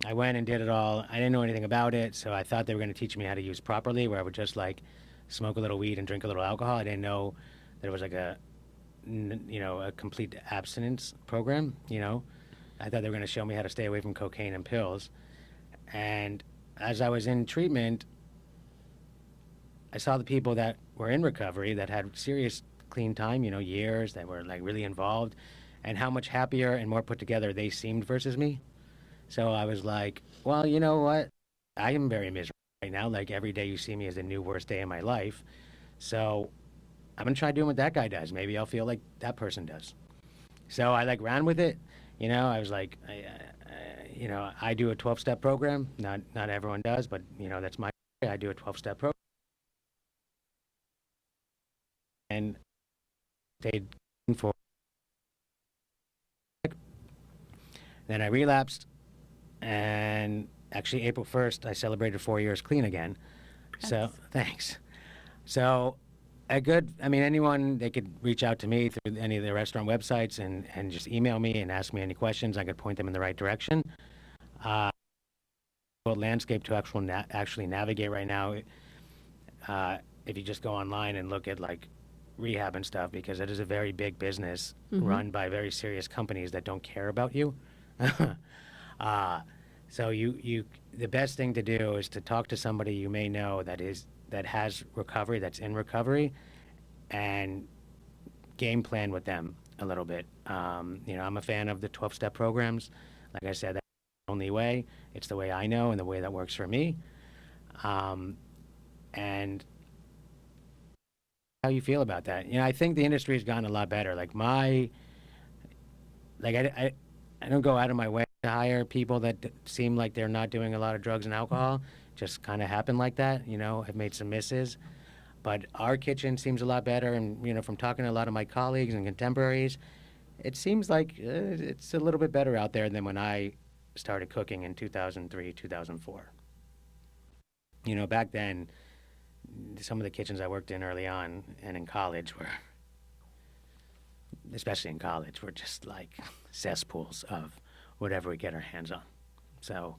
B: I went and did it all. I didn't know anything about it, so I thought they were going to teach me how to use properly, where I would just like smoke a little weed and drink a little alcohol. I didn't know that it was like a complete abstinence program. I thought they were going to show me how to stay away from cocaine and pills. And as I was in treatment, I saw the people that were in recovery that had serious clean time, years, that were like really involved, and how much happier and more put together they seemed versus me. So I was like, well, you know what? I am very miserable right now. Like every day you see me is the new worst day of my life. So I'm going to try doing what that guy does. Maybe I'll feel like that person does. So I like ran with it. I was like, I do a 12-step program. Not everyone does, but that's my way. I do a 12-step program. And stayed for. Then I relapsed, and actually April 1st, I celebrated 4 years clean again. So, thanks. So, anyone, they could reach out to me through any of the restaurant websites and just email me and ask me any questions. I could point them in the right direction. Landscape to actually navigate right now, if you just go online and look at like rehab and stuff, because it is a very big business run by very serious companies that don't care about you. So the best thing to do is to talk to somebody you may know that has recovery, that's in recovery, and game plan with them a little bit. I'm a fan of the 12-step programs. Like I said, that's the only way. It's the way I know and the way that works for me. And how you feel about that? I think the industry has gotten a lot better. I don't go out of my way to hire people that seem like they're not doing a lot of drugs and alcohol. Just kind of happen like that. I've made some misses. But our kitchen seems a lot better. And, from talking to a lot of my colleagues and contemporaries, it seems like it's a little bit better out there than when I started cooking in 2003, 2004. Back then, some of the kitchens I worked in early on and in college especially in college, were just like cesspools of whatever we get our hands on. So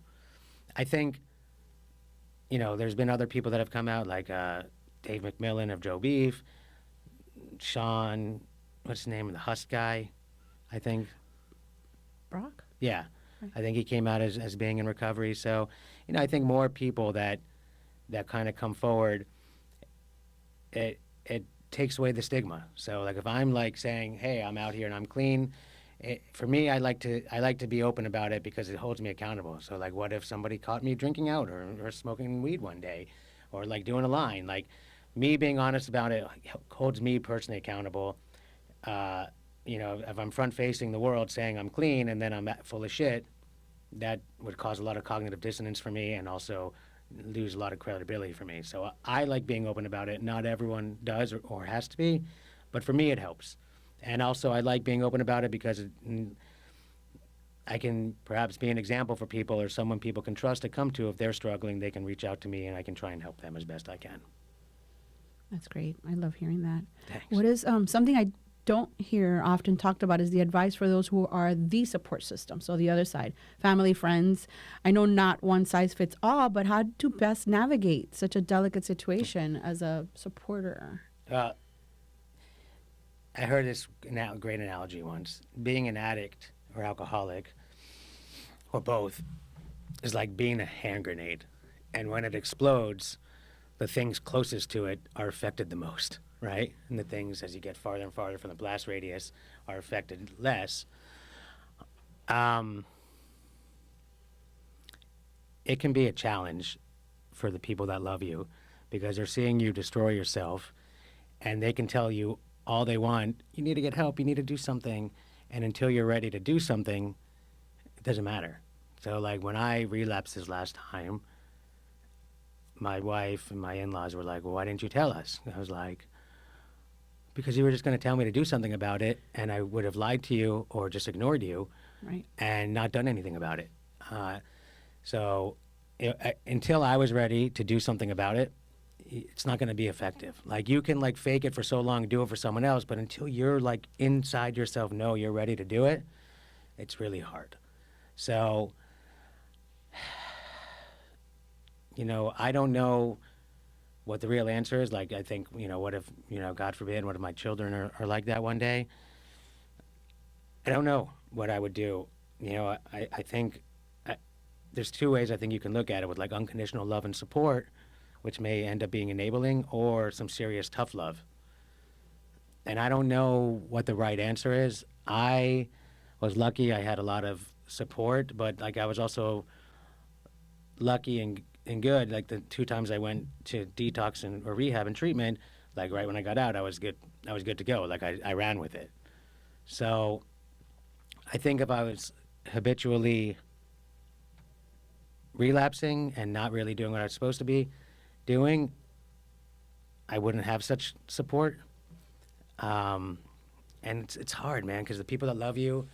B: I think, there's been other people that have come out, like Dave McMillan of Joe Beef, Sean, what's his name, the Husk guy, I think.
A: Brock?
B: Yeah. Right. I think he came out as being in recovery. So, I think more people that kind of come forward, it takes away the stigma. So like if I'm like saying, hey, I'm out here and I'm clean, for me, I like to be open about it because it holds me accountable. So like, what if somebody caught me drinking out or smoking weed one day, or like doing a line? Like, me being honest about it holds me personally accountable. If I'm front facing the world saying I'm clean and then I'm full of shit, that would cause a lot of cognitive dissonance for me and also lose a lot of credibility for me. So I like being open about it. Not everyone does or has to be, but for me it helps. And also I like being open about it because I can perhaps be an example for people, or someone people can trust to come to. If they're struggling, they can reach out to me and I can try and help them as best I can.
A: That's great. I love hearing that.
B: Thanks.
A: What is something I don't hear often talked about is the advice for those who are the support system. So the other side, family, friends. I know not one size fits all, but how to best navigate such a delicate situation as a supporter?
B: I heard this great analogy once. Being an addict or alcoholic, or both, is like being a hand grenade. And when it explodes, the things closest to it are affected the most, right? And the things, as you get farther and farther from the blast radius, are affected less. It can be a challenge for the people that love you because they're seeing you destroy yourself, and they can tell you all they want. You need to get help. You need to do something. And until you're ready to do something, it doesn't matter. So, like, when I relapsed this last time, my wife and my in-laws were like, well, why didn't you tell us? And I was like, because you were just going to tell me to do something about it, and I would have lied to you or just ignored you,
A: Right.
B: and not done anything about it. So until I was ready to do something about it, it's not going to be effective. Like, you can, like, fake it for so long, do it for someone else, but until you're, like, inside yourself, know you're ready to do it, it's really hard. So, you know, I don't know what the real answer is. Like, I think, you know, what if, you know, God forbid, what if my children are like that one day? I don't know what I would do. You know, I think there's two ways I think you can look at it, with, like, unconditional love and support, which may end up being enabling, or some serious tough love. And I don't know what the right answer is. I was lucky. I had a lot of support, but, like, I was also lucky and good. Like, the 2 times I went to detox or rehab and treatment, like, right when I got out, I was good to go. Like, I ran with it. So I think if I was habitually relapsing and not really doing what I was supposed to be doing, I wouldn't have such support. And it's hard, man, because the people that love you,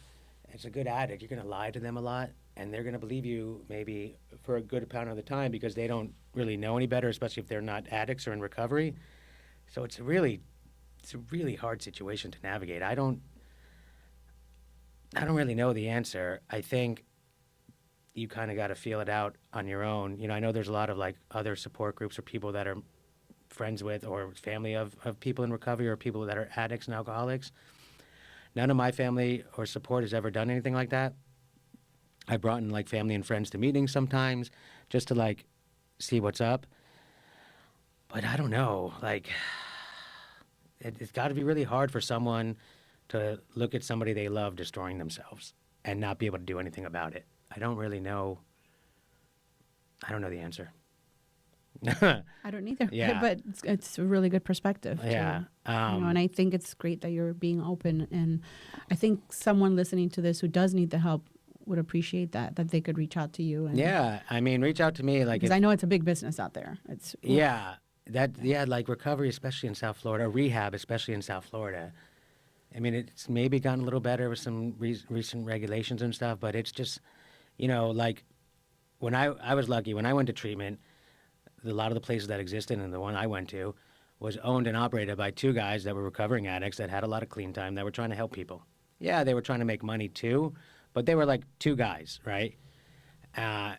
B: it's a good addict, you're going to lie to them a lot, and they're going to believe you maybe for a good amount of the time because they don't really know any better, especially if they're not addicts or in recovery. So it's a really hard situation to navigate. I don't really know the answer. I think you kind of got to feel it out on your own. You know, I know there's a lot of, like, other support groups or people that are friends with or family of people in recovery or people that are addicts and alcoholics. None of my family or support has ever done anything like that. I brought in, like, family and friends to meetings sometimes just to, like, see what's up. But I don't know. Like, it's got to be really hard for someone to look at somebody they love destroying themselves and not be able to do anything about it. I don't really know. I don't know the answer.
A: I don't either.
B: Yeah.
A: But it's a really good perspective.
B: Yeah.
A: You know, and I think it's great that you're being open. And I think someone listening to this who does need the help would appreciate that they could reach out to you. And,
B: yeah. I mean, reach out to me. Like,
A: because I know it's a big business out there. It's
B: like recovery, especially in South Florida, rehab, especially in South Florida. I mean, it's maybe gotten a little better with some recent regulations and stuff, but it's just, you know, like, when I was lucky, when I went to treatment, a lot of the places that existed, and the one I went to, was owned and operated by 2 guys that were recovering addicts that had a lot of clean time, that were trying to help people. Yeah, they were trying to make money too, but they were like 2 guys, right? And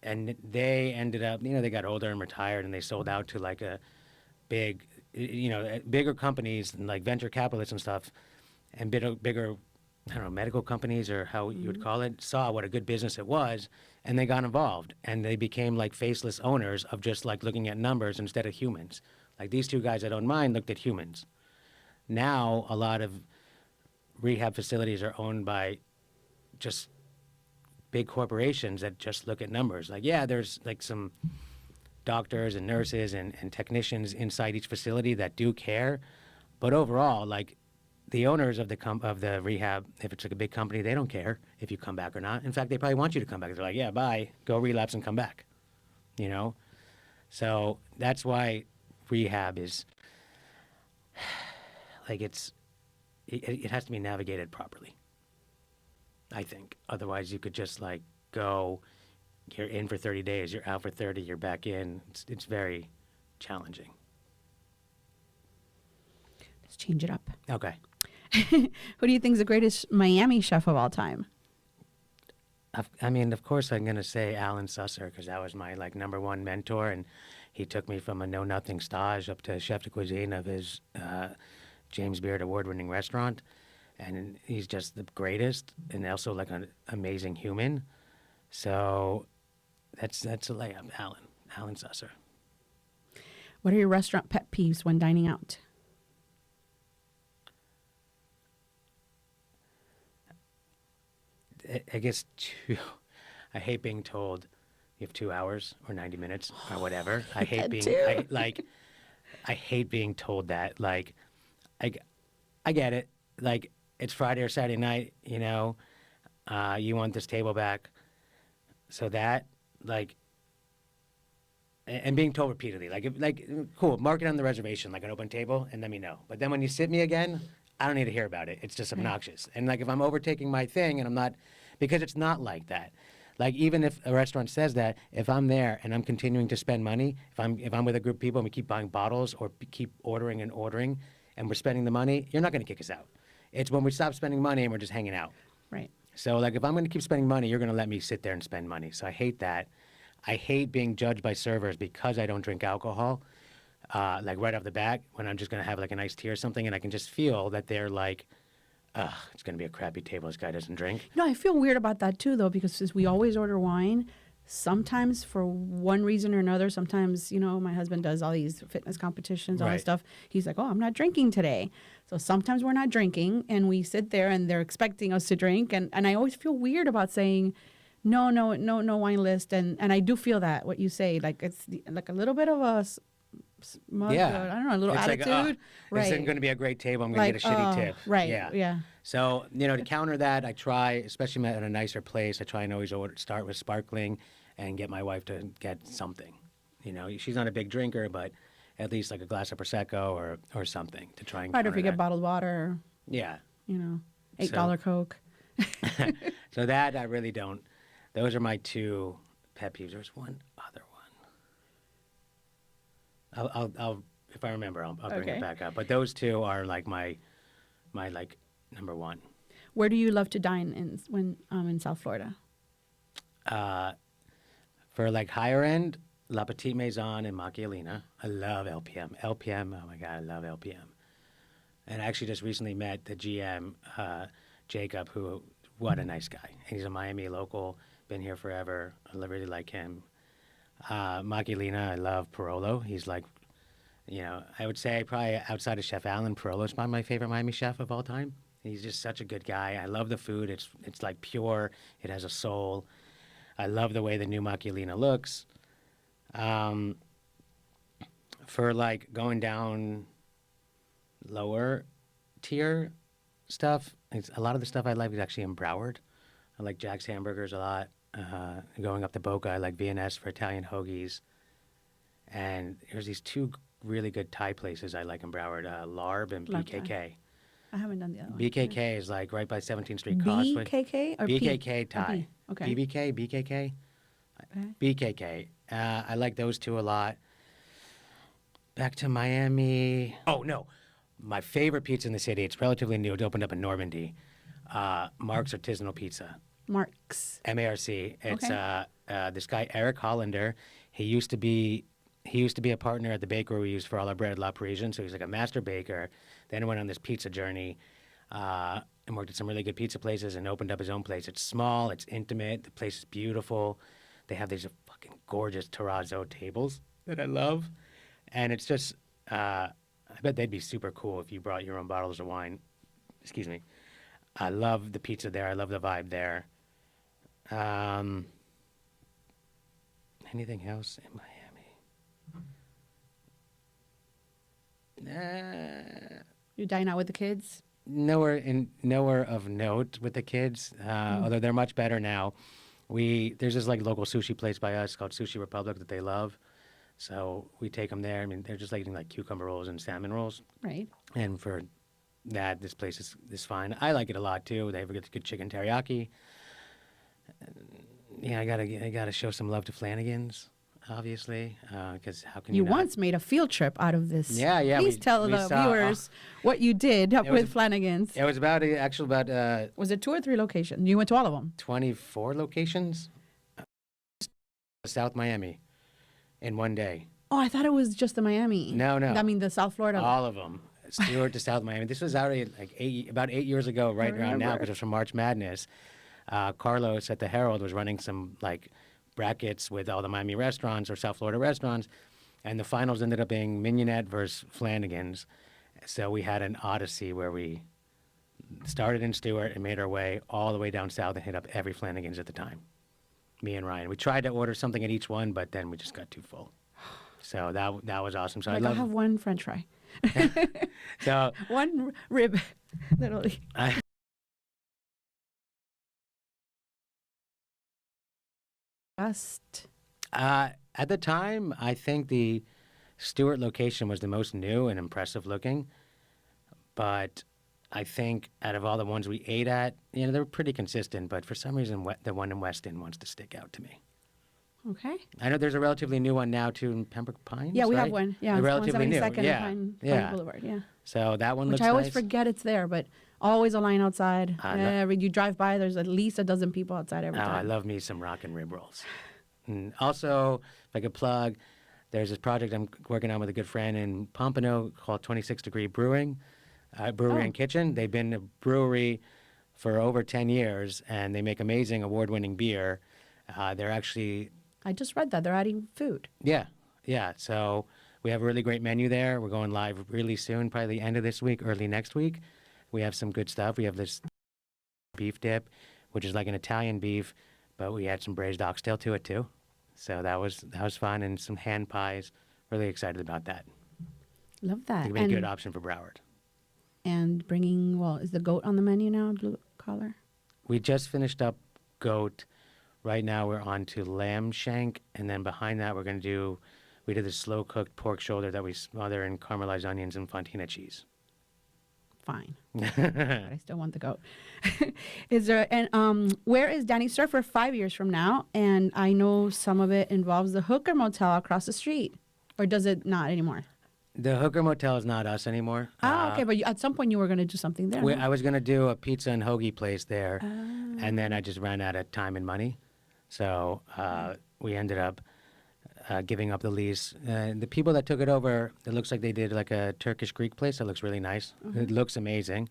B: they ended up, you know, they got older and retired, and they sold out to, like, a big, you know, bigger companies and, like, venture capitalists and stuff, and bigger, I don't know, medical companies or how you would call it, saw what a good business it was, and they got involved, and they became, like, faceless owners of just, like, looking at numbers instead of humans. Like, these 2 guys that owned mine looked at humans. Now a lot of rehab facilities are owned by just big corporations that just look at numbers. Like, yeah, there's, like, some doctors and nurses and technicians inside each facility that do care, but overall, like, the owners of the rehab, if it's like a big company, they don't care if you come back or not. In fact, they probably want you to come back. They're like, yeah, bye, go relapse and come back, you know? So that's why rehab is, like, it has to be navigated properly, I think. Otherwise, you could just, like, go, you're in for 30 days, you're out for 30, you're back in. It's very challenging.
A: Let's change it up.
B: Okay.
A: Who do you think is the greatest Miami chef of all time?
B: I mean, of course, I'm going to say Alan Susser, because that was my, like, #1 mentor, and he took me from a know-nothing stage up to chef de cuisine of his James Beard award-winning restaurant, and he's just the greatest, and also, like, an amazing human. So that's a layup, Alan. Alan Susser.
A: What are your restaurant pet peeves when dining out?
B: I guess I hate being told you have 2 hours or 90 minutes or whatever. I hate I hate being told that. Like, I get it. Like, it's Friday or Saturday night, you want this table back. So that, like, and being told repeatedly, cool, mark it on the reservation, like an open table, and let me know. But then when you sit me again, I don't need to hear about it. It's just obnoxious. And like, if I'm overtaking my thing and I'm not, because it's not like that. Like, even if a restaurant says that, if I'm there and I'm continuing to spend money, if I'm with a group of people and we keep buying bottles or keep ordering and we're spending the money, you're not going to kick us out. It's when we stop spending money and we're just hanging out.
A: Right.
B: So, like, if I'm going to keep spending money, you're going to let me sit there and spend money. So I hate that. I hate being judged by servers because I don't drink alcohol, like right off the bat, when I'm just going to have like an iced tea or something, and I can just feel that they're like, ugh, it's going to be a crappy table. This guy doesn't drink.
A: No, I feel weird about that too, though, because since we always order wine, sometimes for one reason or another, sometimes, my husband does all these fitness competitions, all this stuff. He's like, oh, I'm not drinking today. So sometimes we're not drinking and we sit there and they're expecting us to drink. And I always feel weird about saying, no wine list. And I do feel that, what you say, like it's like a little bit of a smug, I don't know, a little attitude.
B: Like,
A: right.
B: This isn't going to be a great table. I'm going to get a shitty tip.
A: Right.
B: Yeah.
A: Yeah.
B: So, to counter that, I try, especially at a nicer place, I try and always start with sparkling and get my wife to get something. She's not a big drinker, but at least like a glass of Prosecco or something to try and
A: Right, or if you
B: that.
A: get bottled water.
B: Yeah.
A: $8 Coke.
B: So that I really don't. Those are my two pet peeves. There's one other one. I'll if I remember, I'll bring it back up. But those two are like my like number one.
A: Where do you love to dine when in South Florida?
B: For like higher end, La Petite Maison and Macchialina. I love LPM. LPM, oh my God, I love LPM. And I actually just recently met the GM, Jacob, who, what a nice guy. And he's a Miami local, been here forever. I really like him. Macchialina, I love Parolo. He's like, I would say probably outside of Chef Alan, Parolo's probably my favorite Miami chef of all time. He's just such a good guy. I love the food. It's like pure. It has a soul. I love the way the new Macchialina looks. For like going down lower tier stuff, a lot of the stuff I like is actually in Broward. I like Jack's Hamburgers a lot. Going up to Boca, I like V&S for Italian hoagies. And there's these two really good Thai places I like in Broward, Larb and BKK.
A: I haven't done the other one.
B: BKK is like right by 17th Street Causeway.
A: BKK or
B: BKK Thai.
A: Okay.
B: BBK, BKK?
A: Okay.
B: BKK. I like those two a lot. Back to Miami. Oh, no. My favorite pizza in the city, it's relatively new. It opened up in Normandy. Mark's Artisanal Pizza.
A: Mark's.
B: M-A-R-C. It's this guy, Eric Hollander. He used to be a partner at the bakery we used for all our bread, La Parisienne. So he's like a master baker. Then went on this pizza journey and worked at some really good pizza places and opened up his own place. It's small. It's intimate. The place is beautiful. They have these fucking gorgeous terrazzo tables that I love. And it's just, I bet they'd be super cool if you brought your own bottles of wine. Excuse me. I love the pizza there. I love the vibe there. Anything else in Miami?
A: You dine out with the kids?
B: Nowhere of note with the kids, although they're much better now. There's this like local sushi place by us called Sushi Republic that they love. So we take them there. I mean, they're just like eating like cucumber rolls and salmon rolls.
A: Right.
B: And for that, this place is fine. I like it a lot too. They have a good chicken teriyaki. Yeah, I gotta show some love to Flanagan's, obviously, because how can you?
A: You
B: not?
A: once made a field trip out of this.
B: Yeah.
A: Please tell the viewers what you did with Flanagan's.
B: It was about
A: Was it 2 or 3 locations? You went to all of them.
B: 24 locations. South Miami, in one day.
A: Oh, I thought it was just the Miami.
B: No.
A: I mean the South Florida.
B: All of them. Stewart to South Miami. This was already like about 8 years ago, right around now, because it was from March Madness. Carlos at the Herald was running some like brackets with all the Miami restaurants or South Florida restaurants, and the finals ended up being Mignonette versus Flanagan's. So we had an odyssey where we started in Stewart and made our way all the way down south and hit up every Flanagan's at the time. Me and Ryan. We tried to order something at each one, but then we just got too full. So that was awesome. So
A: Like, I'll have one French fry.
B: So
A: one rib, literally. Just
B: At the time, I think the Stewart location was the most new and impressive looking. But I think out of all the ones we ate at, they were pretty consistent. But for some reason, the one in Weston wants to stick out to me.
A: okay.
B: I know there's a relatively new one now, too, in Pembroke Pines,
A: Yeah, we
B: right?
A: have one. Yeah,
B: They're relatively new.
A: 172nd
B: Yeah,
A: Pine
B: yeah.
A: Boulevard. Yeah.
B: So that one
A: Which
B: looks
A: I always
B: nice.
A: forget it's there, but always a line outside.
B: No.
A: You drive by, there's at least a dozen people outside every
B: Oh,
A: time.
B: I love me some rockin' rib rolls. And also, if I could plug, there's this project I'm working on with a good friend in Pompano called 26 Degree Brewing, Brewery and Kitchen. They've been a brewery for over 10 years, and they make amazing award-winning beer. They're actually...
A: I just read that. They're adding food.
B: Yeah. So we have a really great menu there. We're going live really soon, probably the end of this week, early next week. We have some good stuff. We have this beef dip, which is like an Italian beef, but we had some braised oxtail to it too. So that was fun, and some hand pies. Really excited about that.
A: Love that.
B: It'd be a good option for Broward.
A: And bringing, is the goat on the menu now, blue collar?
B: We just finished up goat. Right now we're on to lamb shank, and then behind that we did the slow cooked pork shoulder that we smother in caramelized onions and fontina cheese.
A: Fine. But I still want the goat. Is there, and where is Danny Serfer 5 years from now? And I know some of it involves the Hooker Motel across the street. Or does it not anymore?
B: The Hooker Motel is not us anymore.
A: Okay, but at some point you were going to do something there.
B: I was going to do a pizza and hoagie place there, and then I just ran out of time and money. So we ended up giving up the lease. The people that took it over, it looks like they did like a Turkish Greek place. It looks really nice. It looks amazing.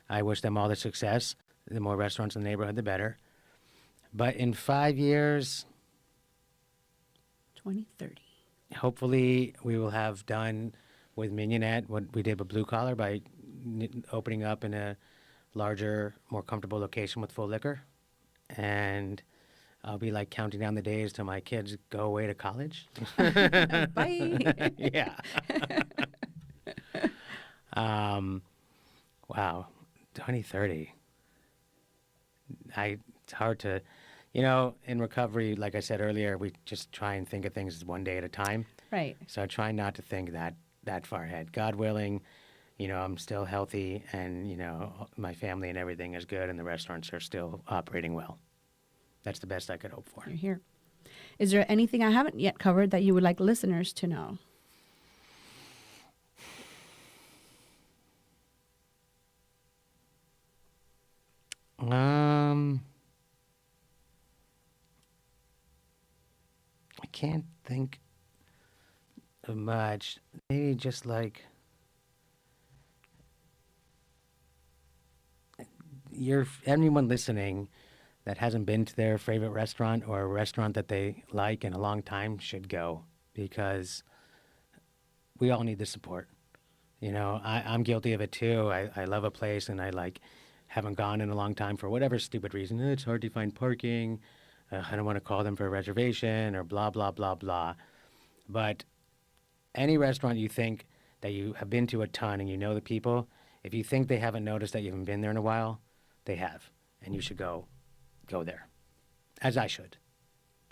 B: I wish them all the success. The more restaurants in the neighborhood, the better. But in 5 years...
A: 2030.
B: Hopefully we will have done with Mignonette what we did with Blue Collar by opening up in a larger, more comfortable location with full liquor. And I'll be like counting down the days till my kids go away to college.
A: Bye.
B: Yeah. Wow. 2030. It's hard to, in recovery, like I said earlier, we just try and think of things one day at a time.
A: Right.
B: So I try not to think that far ahead. God willing, I'm still healthy, and, my family and everything is good, and the restaurants are still operating well. That's the best I could hope for.
A: You're here. Is there anything I haven't yet covered that you would like listeners to know?
B: I can't think of much. Maybe just like anyone listening that hasn't been to their favorite restaurant or a restaurant that they like in a long time should go, because we all need the support. I'm guilty of it too. I love a place and I haven't gone in a long time for whatever stupid reason. It's hard to find parking. I don't want to call them for a reservation or blah, blah, blah, blah. But any restaurant you think that you have been to a ton and you know the people, if you think they haven't noticed that you haven't been there in a while, they have. And you should go there, as I should.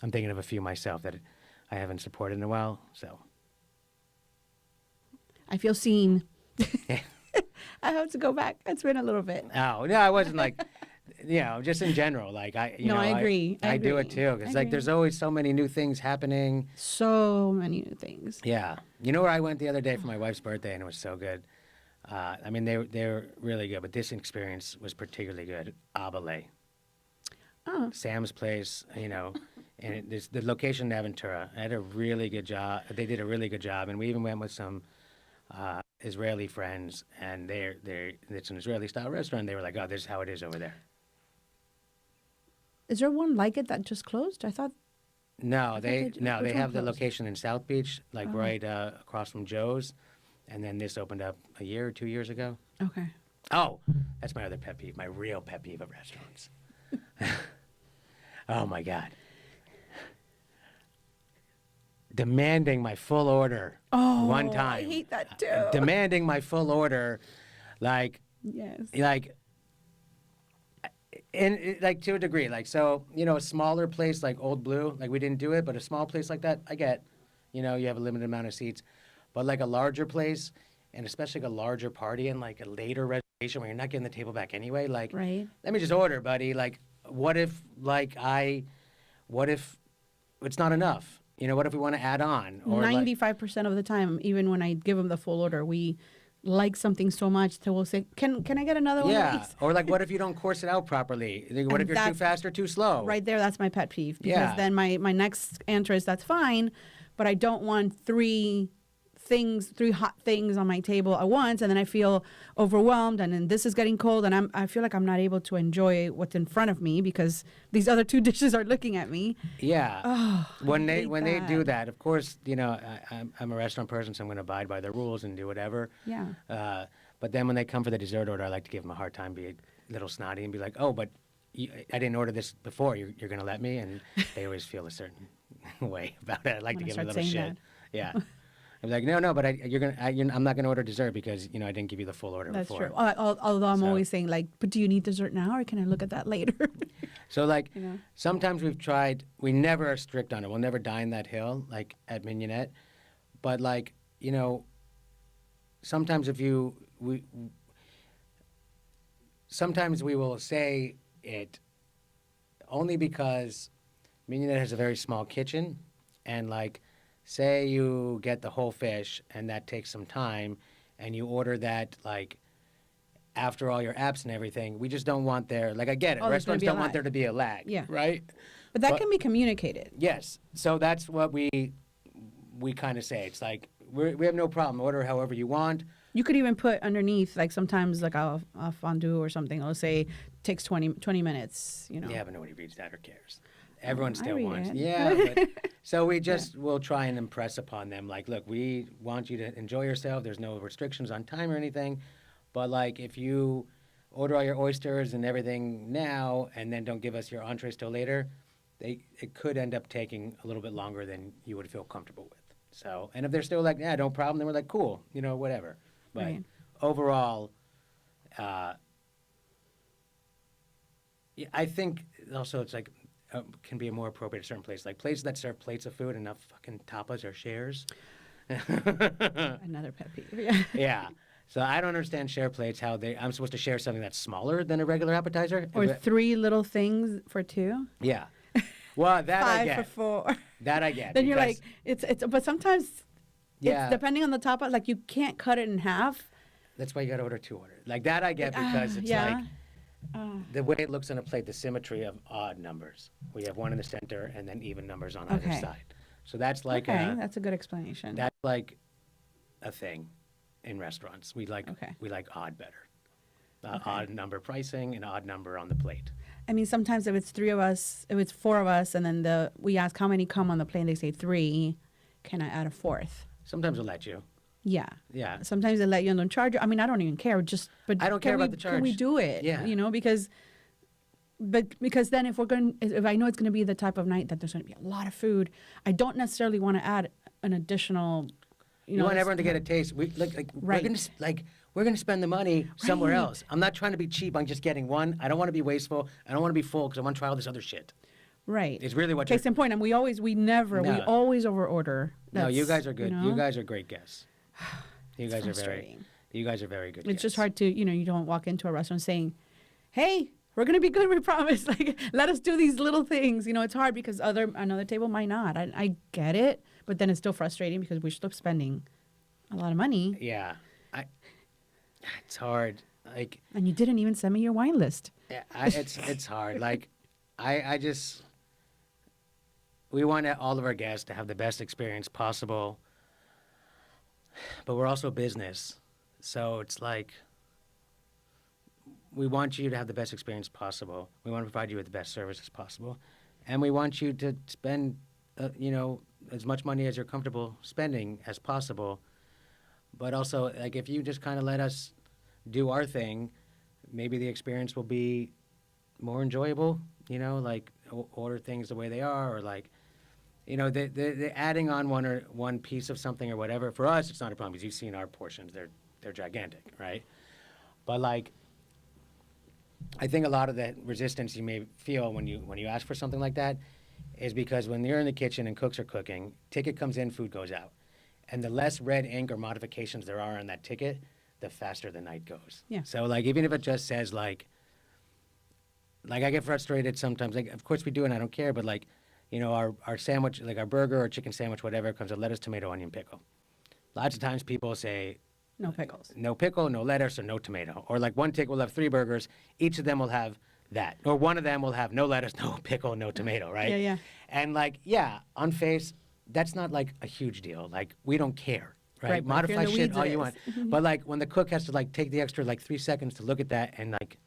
B: I'm thinking of a few myself that I haven't supported in a while, so.
A: I feel seen. I have to go back. It's been a little bit.
B: Oh, no, I wasn't like, just in general. Like, I
A: agree.
B: I do it too. Because, there's always so many new things happening.
A: So many new things.
B: Yeah. You know where I went the other day for my wife's birthday, and it was so good? They're really good, but this experience was particularly good. Audible.
A: Oh.
B: Sam's place, and the location in Aventura. I had a really good job. They did a really good job, and we even went with some Israeli friends, and it's an Israeli-style restaurant. They were like, "Oh, this is how it is over there."
A: Is there one like it that just closed? I thought.
B: No,
A: thought
B: they
A: which
B: no,
A: one
B: they have the
A: closed?
B: location in South Beach, like
A: Oh.
B: right across from Joe's, and then this opened up a year or 2 years ago.
A: Okay.
B: Oh, that's my other pet peeve, my real pet peeve of restaurants. Oh my God. Demanding my full order
A: Oh,
B: one time.
A: I hate that too.
B: Demanding my full order, like
A: Yes.
B: like to a degree, like, so, a smaller place like Old Blue, like we didn't do it, but a small place like that, I get, you have a limited amount of seats, but like a larger place, and especially like a larger party and like a later reservation where you're not getting the table back anyway, like,
A: Right.
B: let me just order, buddy. Like, what if it's not enough? What if we want to add on? Or
A: 95% of the time, even when I give them the full order, we like something so much that we'll say, "Can I get another one,
B: yeah,
A: please?"
B: or like, what if you don't course it out properly? What if you're too
A: that's-
B: fast or too slow?
A: Right there, that's my pet peeve. Because
B: Yeah.
A: then my next answer is, "That's fine, but I don't want three hot things on my table at once, and then I feel overwhelmed, and then this is getting cold, and I feel like I'm not able to enjoy what's in front of me because these other two dishes are looking at me."
B: Yeah.
A: Oh,
B: when
A: I hate
B: they do
A: that.
B: that, of course, I'm a restaurant person, so I'm going to abide by the rules and do whatever.
A: Yeah.
B: But then when they come for the dessert order, I like to give them a hard time, be a little snotty, and be like, "Oh, but I didn't order this before. You're going to let me?" And they always feel a certain way about it. I like
A: When
B: to
A: I
B: give them a
A: start
B: little
A: saying
B: shit. Yeah. I'm like, no, but I'm not gonna order dessert because I didn't give you the full order
A: That's
B: before.
A: true. Although I'm
B: So-
A: always saying, like, "But do you need dessert now, or can I look at that later?"
B: So like,
A: You know?
B: sometimes we've tried. We never are strict on it. We'll never dine that hill like at Mignonette, but like sometimes sometimes we will say it only because Mignonette has a very small kitchen, and like, say you get the whole fish and that takes some time, and you order that like after all your apps and everything, we just don't want there. Like, I get it.
A: Oh, there's gonna
B: Restaurants
A: be a
B: don't want
A: lag.
B: there to be a lag.
A: Yeah.
B: Right.
A: But that
B: But-
A: can be communicated.
B: Yes. So that's what we kind of say. It's like we have no problem. Order however you want.
A: You could even put underneath, like, sometimes like a fondue or something. I'll say takes 20 minutes.
B: Yeah, but nobody reads that or cares. Everyone
A: I
B: still
A: read
B: wants.
A: it.
B: Yeah. But, so we just will try and impress upon them. Like, look, we want you to enjoy yourself. There's no restrictions on time or anything. But like, if you order all your oysters and everything now and then don't give us your entrees till later, it could end up taking a little bit longer than you would feel comfortable with. So, and if they're still like, yeah, no problem, then we're like, cool, whatever. But
A: Right.
B: overall, yeah, I think also it's like can be more appropriate at certain places, like places that serve plates of food and not fucking tapas or shares.
A: Another pet peeve. Yeah.
B: Yeah. So I don't understand share plates. I'm supposed to share something that's smaller than a regular appetizer.
A: Or 3 little things for 2.
B: Yeah. Well, that I
A: 5
B: get.
A: for 4.
B: That I get.
A: Then you're
B: because-
A: like, it's. But sometimes,
B: Yeah.
A: it's depending on the top, like, you can't cut it in half.
B: That's why you got to order 2 orders. Like that I get because it's
A: yeah.
B: like the way it looks on a plate, the symmetry of odd numbers. We have one in the center and then even numbers on either
A: Okay.
B: side. So that's like
A: Okay, that's a good explanation.
B: that's like a thing in restaurants. We like
A: Okay.
B: odd better. Odd number pricing and odd number on the plate.
A: I mean, sometimes if it's 3 of us, if it's 4 of us, and then we ask how many come on the plane, they say 3. Can I add a 4th?
B: Sometimes they'll let you.
A: Yeah.
B: Yeah.
A: Sometimes they let you and don't charge you. I mean, I don't even care. But
B: I don't care about the
A: Can we
B: charge.
A: do it?
B: Yeah.
A: Because then if I know it's going to be the type of night that there's going to be a lot of food, I don't necessarily want to add an additional.
B: You want everyone to get a taste. We're
A: Right.
B: gonna spend the money somewhere
A: Right.
B: else. I'm not trying to be cheap. I'm just getting one. I don't want to be wasteful. I don't want to be full because I want to try all this other shit.
A: Right.
B: It's really what.
A: Case in point, and we always over order.
B: No, you guys are
A: That's,
B: good. You guys are great guests. You
A: It's
B: guys are
A: frustrating.
B: You guys are very good.
A: It's just
B: guests.
A: hard to, you don't walk into a restaurant saying, "Hey, we're gonna be good, we promise." Like, let us do these little things. It's hard because another table might not. I get it, but then it's still frustrating because we're still spending a lot of money,
B: Yeah, it's hard. Like,
A: and you didn't even send me your wine list.
B: it's hard. Like, I just we want all of our guests to have the best experience possible, but we're also a business, so it's like we want you to have the best experience possible. We want to provide you with the best services possible, and we want you to spend as much money as you're comfortable spending as possible. But also, like, if you just kind of let us do our thing, maybe the experience will be more enjoyable, like order things the way they are, or like, the adding on one piece of something or whatever. For us, it's not a problem because you've seen our portions. They're gigantic, right? But like, I think a lot of the resistance you may feel when you ask for something like that is because when you're in the kitchen and cooks are cooking, ticket comes in, food goes out. And the less red ink or modifications there are on that ticket, the faster the night goes.
A: Yeah.
B: So like, even if it just says like I get frustrated sometimes. Like, of course we do, and I don't care. But like, our sandwich, like our burger or chicken sandwich, whatever, comes with lettuce, tomato, onion, pickle. Lots of times people say
A: No pickles.
B: no pickle, no lettuce, or no tomato. Or like one ticket will have 3 burgers. Each of them will have that. Or one of them will have no lettuce, no pickle, no tomato, right?
A: Yeah, yeah.
B: And like, yeah, on face, that's not like a huge deal. Like, we don't care, right?
A: Right, but if you're
B: Modify
A: in the
B: shit
A: weeds,
B: all
A: it
B: you
A: is.
B: want. But like, when the cook has to like take the extra like 3 seconds to look at that and like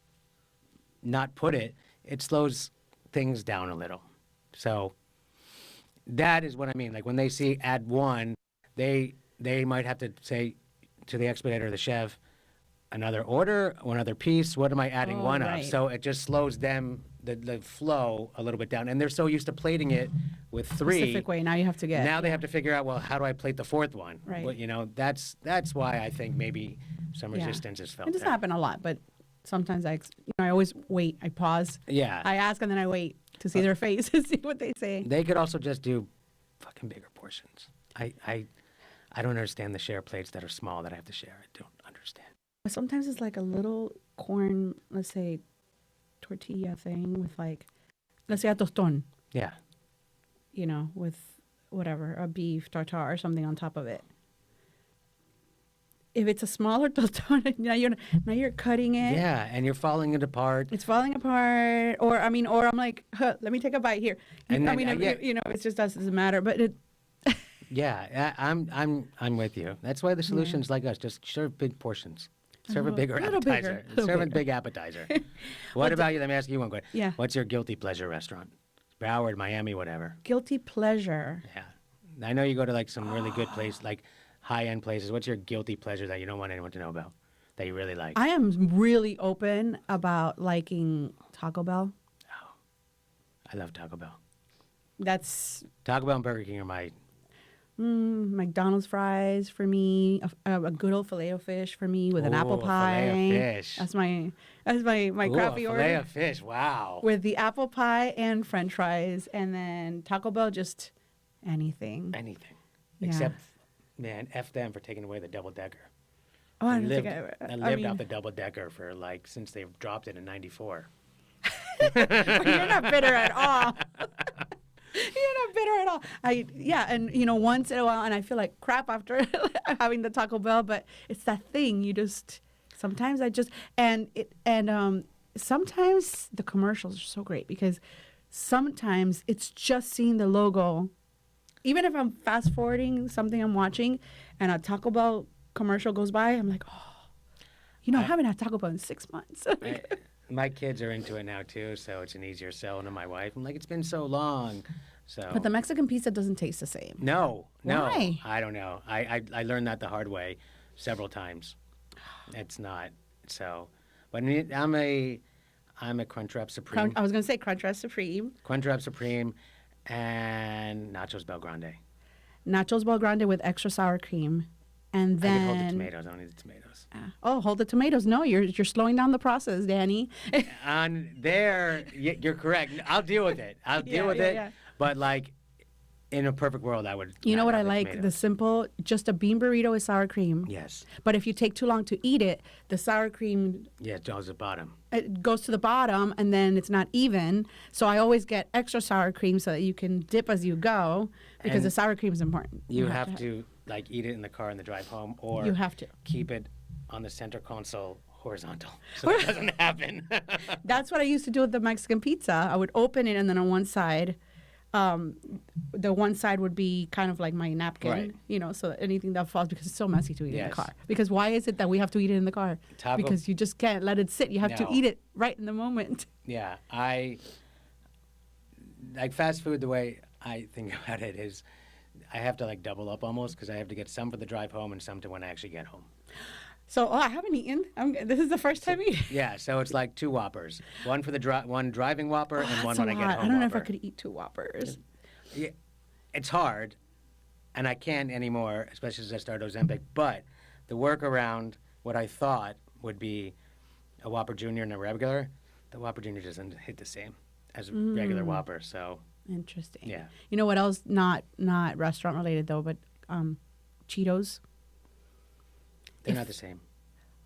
B: not put it, it slows things down a little. So that is what I mean. Like, when they see add 1, they might have to say to the expediter or the chef, another order, one other piece. What am I adding one
A: right.
B: of? So it just slows them the flow a little bit down. And they're so used to plating it with 3.
A: Specific way. Now you have to get.
B: Now they have to figure out, well, how do I plate the 4th one?
A: Right.
B: Well, that's why I think maybe some resistance is felt.
A: It doesn't
B: there.
A: happen a lot, but sometimes I always wait. I pause.
B: Yeah.
A: I ask and then I wait to see their face and see what they say.
B: They could also just do fucking bigger portions. I don't understand the share plates that are small that I have to share. I don't understand.
A: Sometimes it's like a little corn, let's say, tortilla thing with like, let's say a tostón,
B: Yeah.
A: with whatever, a beef tartare or something on top of it. If it's a smaller tostón, now you're cutting it.
B: Yeah, and you're falling it apart.
A: It's falling apart, or I'm like, let me take a bite here.
B: And
A: I
B: then,
A: mean,
B: yeah.
A: it just doesn't matter. But it,
B: Yeah, I'm with you. That's why the solution's like us. Just serve big portions. Serve a bigger
A: little
B: appetizer.
A: bigger, little
B: Serve a
A: bigger.
B: big appetizer. What about you? Let me ask you one question.
A: Yeah.
B: What's your guilty pleasure restaurant? Broward, Miami, whatever.
A: guilty pleasure.
B: Yeah. I know you go to like some really good place, like high-end places. What's your guilty pleasure that you don't want anyone to know about, that you really like?
A: I am really open about liking Taco Bell.
B: I love Taco Bell.
A: That's
B: Taco Bell and Burger King are my...
A: McDonald's fries for me. A good old Filet-O-Fish for me with an apple pie.
B: Filet-O-Fish.
A: That's my
B: Ooh,
A: crappy
B: a
A: order.
B: Filet-O-Fish, wow.
A: With the apple pie and French fries, and then Taco Bell, just anything.
B: Anything.
A: Yeah.
B: Except, man, F them for taking away the double-decker.
A: Oh, I
B: I
A: don't
B: lived,
A: think
B: I lived off the double-decker for like, since they've dropped it in 94.
A: You're not bitter at all. You're not bitter at all. And once in a while, and I feel like crap after having the Taco Bell, but it's that thing. Sometimes sometimes the commercials are so great because sometimes it's just seeing the logo. Even if I'm fast forwarding something I'm watching and a Taco Bell commercial goes by, I'm like, I haven't had Taco Bell in 6 months.
B: My kids are into it now too, so it's an easier sell to my wife. I'm like, it's been so long. So.
A: But the Mexican pizza doesn't taste the same.
B: No.
A: Why?
B: I don't know. I learned that the hard way several times. It's not so. But I'm a Crunchwrap Supreme.
A: I was gonna say Crunchwrap Supreme.
B: Crunchwrap Supreme, and Nachos Belgrande.
A: Nachos Belgrande with extra sour cream, and then
B: I can hold the tomatoes. I don't need the tomatoes.
A: Hold the tomatoes. No, you're slowing down the process, Danny.
B: On there, you're correct. I'll deal with it. I'll deal with it.
A: Yeah.
B: But like, in a perfect world, I would.
A: You know
B: not
A: what I
B: have the
A: like? The
B: tomatoes.
A: simple, just a bean burrito with sour cream.
B: Yes.
A: But if you take too long to eat it, the sour cream
B: Yeah, it goes to the bottom.
A: it goes to the bottom, and then it's not even. So I always get extra sour cream so that you can dip as you go, because
B: And
A: the sour cream is important.
B: You have to like eat it in the car on the drive home, or
A: You have to.
B: keep it on the center console horizontal, so that doesn't happen.
A: That's what I used to do with the Mexican pizza. I would open it, and then on one side, the one side would be kind of like my napkin,
B: Right.
A: so that anything that falls, because it's so messy to eat in the
B: Yes.
A: car. Because why is it that we have to eat it in the car?
B: Taco-
A: Because you just can't let it sit. You have to
B: No.
A: eat it right in the moment.
B: Yeah, I like fast food the way I think about it is I have to like double up almost because I have to get some for the drive home and some to when I actually get home.
A: So, I haven't eaten. This is the first time eating.
B: Yeah, so it's like 2 Whoppers. One for the one driving Whopper and one when I get home.
A: I don't know
B: Whopper.
A: if I could eat 2 Whoppers.
B: Yeah, it's hard, and I can't anymore, especially as I started Ozempic. But the workaround, what I thought would be a Whopper Junior and a regular, the Whopper Junior doesn't hit the same as a regular Whopper. So
A: interesting.
B: Yeah.
A: You know what else? Not restaurant related though, but Cheetos.
B: they're not the same.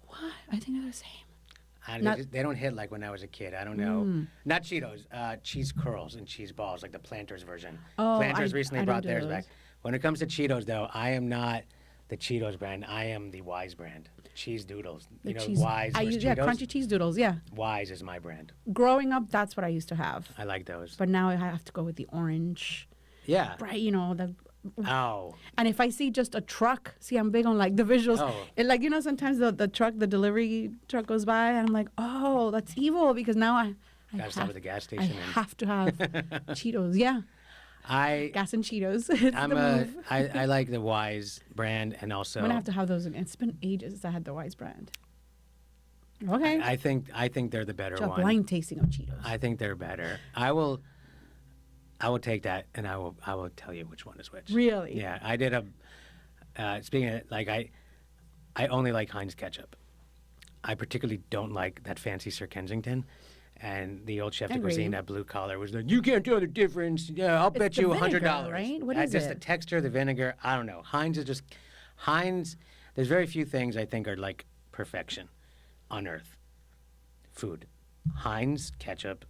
A: What? I think they're the same.
B: They don't hit like when I was a kid. I don't know. Not Cheetos, cheese curls and cheese balls, like the Planters version.
A: Oh,
B: Planters recently brought
A: do
B: theirs
A: those.
B: back. When it comes to Cheetos, though, I am not the Cheetos brand. I am the Wise brand. Cheez Doodles.
A: The
B: You know,
A: cheese.
B: Wise
A: I
B: versus
A: use
B: Cheetos?
A: crunchy Cheez Doodles. Yeah.
B: Wise is my brand.
A: Growing up, that's what I used to have.
B: I like those.
A: But now I have to go with the orange,
B: Yeah.
A: bright. You know the.
B: Oh.
A: And if I see just a truck, see, I'm big on like the visuals.
B: Oh.
A: It, like, you know, sometimes the delivery truck goes by, and I'm like, oh, that's evil because now I
B: Gotta stop at the gas
A: I
B: station.
A: have to have Cheetos. Yeah, gas and Cheetos. It's
B: I'm
A: the move.
B: I like the Wise brand and also
A: I'm gonna have to have those again. It's been ages since I had the Wise brand. Okay.
B: I think they're the better
A: Just a
B: one.
A: blind tasting of Cheetos.
B: I think they're better. I will take that and I will tell you which one is which.
A: Really?
B: Yeah, I did speaking of like I only like Heinz ketchup. I particularly don't like that fancy Sir Kensington. And the old chef de
A: Agree.
B: cuisine, that blue collar, was like, you can't tell the difference. Yeah, I'll bet
A: the
B: you
A: vinegar,
B: $100.
A: right? What is
B: just
A: it?
B: the texture, the vinegar. I don't know. Heinz. There's very few things I think are like perfection on earth. Food. Heinz ketchup,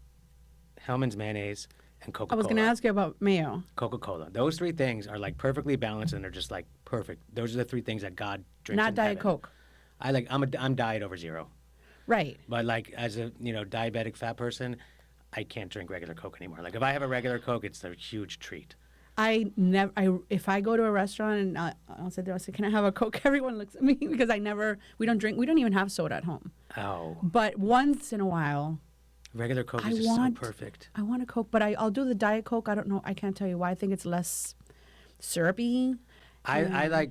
B: Hellman's mayonnaise, and Coca-Cola.
A: I was gonna ask you about mayo.
B: Coca-Cola. Those 3 things are like perfectly balanced and they're just like perfect. Those are the 3 things that God drinks.
A: Not
B: in
A: Diet
B: heaven.
A: Coke.
B: I'm diet over 0.
A: Right.
B: But like as a diabetic fat person, I can't drink regular Coke anymore. Like if I have a regular Coke, it's a huge treat.
A: If I go to a restaurant and I'll sit there, I'll say, "Can I have a Coke?" Everyone looks at me because we don't drink. We don't even have soda at home.
B: Oh.
A: But once in a while,
B: Regular Coke
A: I
B: is just
A: want-
B: so perfect.
A: I want a Coke, but I'll do the Diet Coke. I don't know. I can't tell you why. I think it's less syrupy.
B: I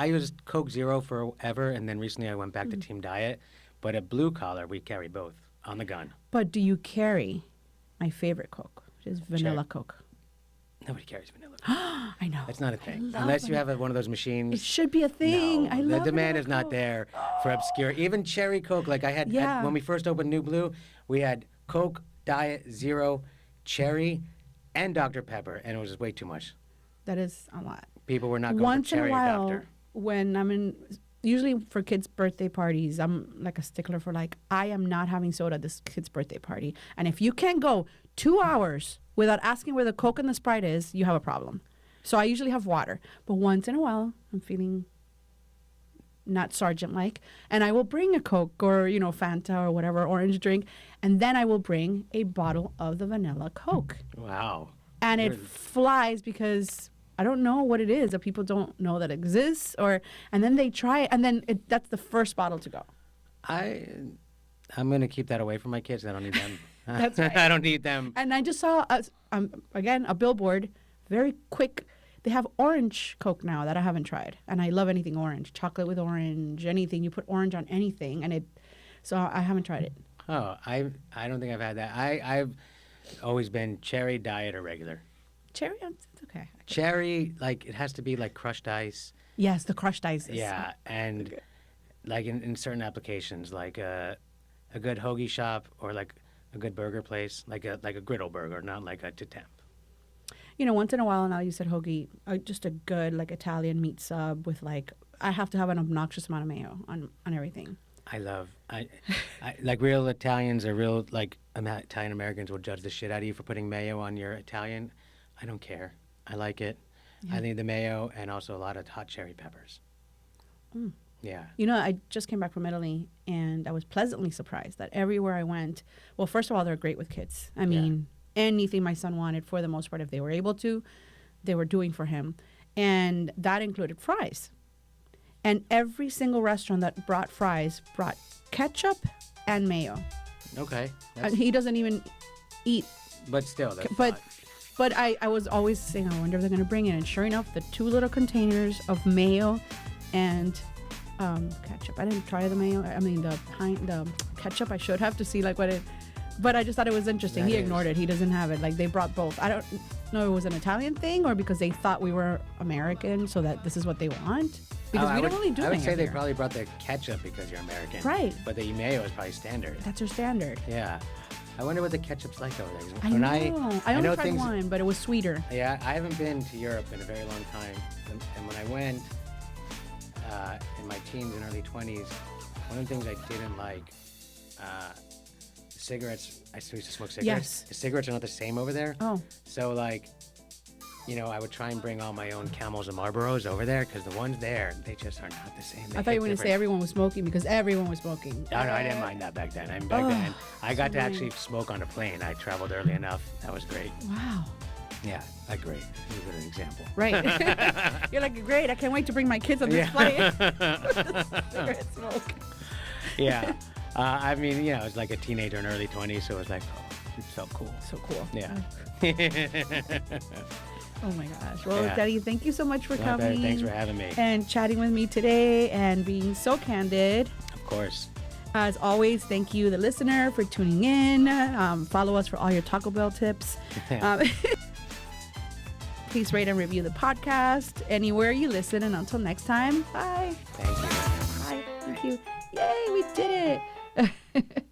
B: used Coke Zero forever, and then recently I went back to Team Diet. But at Blue Collar, we carry both on the gun.
A: But do you carry my favorite Coke, which is vanilla Coke?
B: Nobody carries vanilla.
A: I know.
B: That's not a thing.
A: love
B: Unless you
A: vanilla.
B: have one of those machines.
A: It should be a thing.
B: No,
A: I
B: the
A: love
B: demand
A: vanilla
B: is not
A: Coke.
B: there for obscure. Even cherry Coke, like I had
A: Yeah.
B: when we first opened New Blue, we had Coke, Diet, Zero, cherry, and Dr. Pepper, and it was just way too much.
A: That is a lot.
B: People were not going
A: Once
B: for cherry
A: in a
B: or
A: while,
B: Dr.
A: when I'm in, usually for kids' birthday parties, I'm like a stickler for like, I am not having soda at this kid's birthday party. And if you can't go 2 hours without asking where the Coke and the Sprite is, you have a problem. So I usually have water. But once in a while, I'm feeling not sergeant-like, and I will bring a Coke or, Fanta or whatever, orange drink, and then I will bring a bottle of the vanilla Coke.
B: Wow.
A: And it
B: You're-
A: flies because I don't know what it is, or people don't know that it exists, and then they try it, and then that's the first bottle to go.
B: I'm going to keep that away from my kids. I don't need them.
A: That's right.
B: I don't need them.
A: And I just saw, again, a billboard, very quick. They have orange Coke now that I haven't tried, and I love anything orange, chocolate with orange, anything. You put orange on anything, so I haven't tried it.
B: Oh, I don't think I've had that. I've always been cherry, diet, or regular.
A: Cherry, it's okay.
B: Cherry, like it has to be like crushed ice.
A: Yes, the crushed ice.
B: Yeah, and like in certain applications, like a good hoagie shop or like a good burger place, like a griddle burger, not like a to temp.
A: Once in a while, now you said hoagie, just a good like Italian meat sub with I have to have an obnoxious amount of mayo on everything.
B: I like real Italians or real like Italian Americans will judge the shit out of you for putting mayo on your Italian. I don't care. I like it.
A: Yeah.
B: I need the mayo and also a lot of hot cherry peppers.
A: Mm.
B: Yeah.
A: I just came back from Italy, and I was pleasantly surprised that everywhere I went, well, first of all, they're great with kids. I mean, anything my son wanted, for the most part, if they were able to, they were doing for him. And that included fries. And every single restaurant that brought fries brought ketchup and mayo.
B: Okay.
A: And he doesn't even eat.
B: But still, that's
A: But
B: not-
A: But I was always saying, I wonder if they're going to bring it. And sure enough, the 2 little containers of mayo and ketchup. I didn't try the mayo. I mean, the ketchup. I should have to see like what it. But I just thought it was interesting. He ignored it. He doesn't have it. Like they brought both. I don't know if it was an Italian thing or because they thought we were American, so that this is what they want. Because we don't really do.
B: I would say they
A: here.
B: probably brought the ketchup because you're American.
A: Right.
B: But the mayo is probably standard.
A: That's their standard.
B: Yeah. I wonder what the ketchup's like over there.
A: I know. I only tried one, but it was sweeter.
B: Yeah, I haven't been to Europe in a very long time. And when I went in my teens and early 20s, one of the things I didn't like, cigarettes, I used to smoke cigarettes.
A: Yes.
B: The cigarettes are not the same over there.
A: Oh.
B: So, like, I would try and bring all my own Camels and Marlboros over there because the ones there, they just are not the same.
A: I thought you were going to say everyone was smoking because everyone was smoking.
B: No, I didn't mind that back then. Back then, I got to actually smoke on a plane. I traveled early enough. That was great.
A: Wow.
B: Yeah, great. You were an example.
A: Right. You're like, great. I can't wait to bring my kids on this flight. Cigarette smoke.
B: Yeah. I mean, I was like a teenager in early 20s, so it was like, it felt cool.
A: So cool.
B: Yeah.
A: Oh my gosh. Well, Daddy, thank you so much for coming.
B: Thanks for having me.
A: And chatting with me today and being so candid.
B: Of course.
A: As always, thank you, the listener, for tuning in. Follow us for all your Taco Bell tips. Please rate and review the podcast anywhere you listen. And until next time, bye.
B: Thank you.
A: Bye. Thank you. Yay, we did it.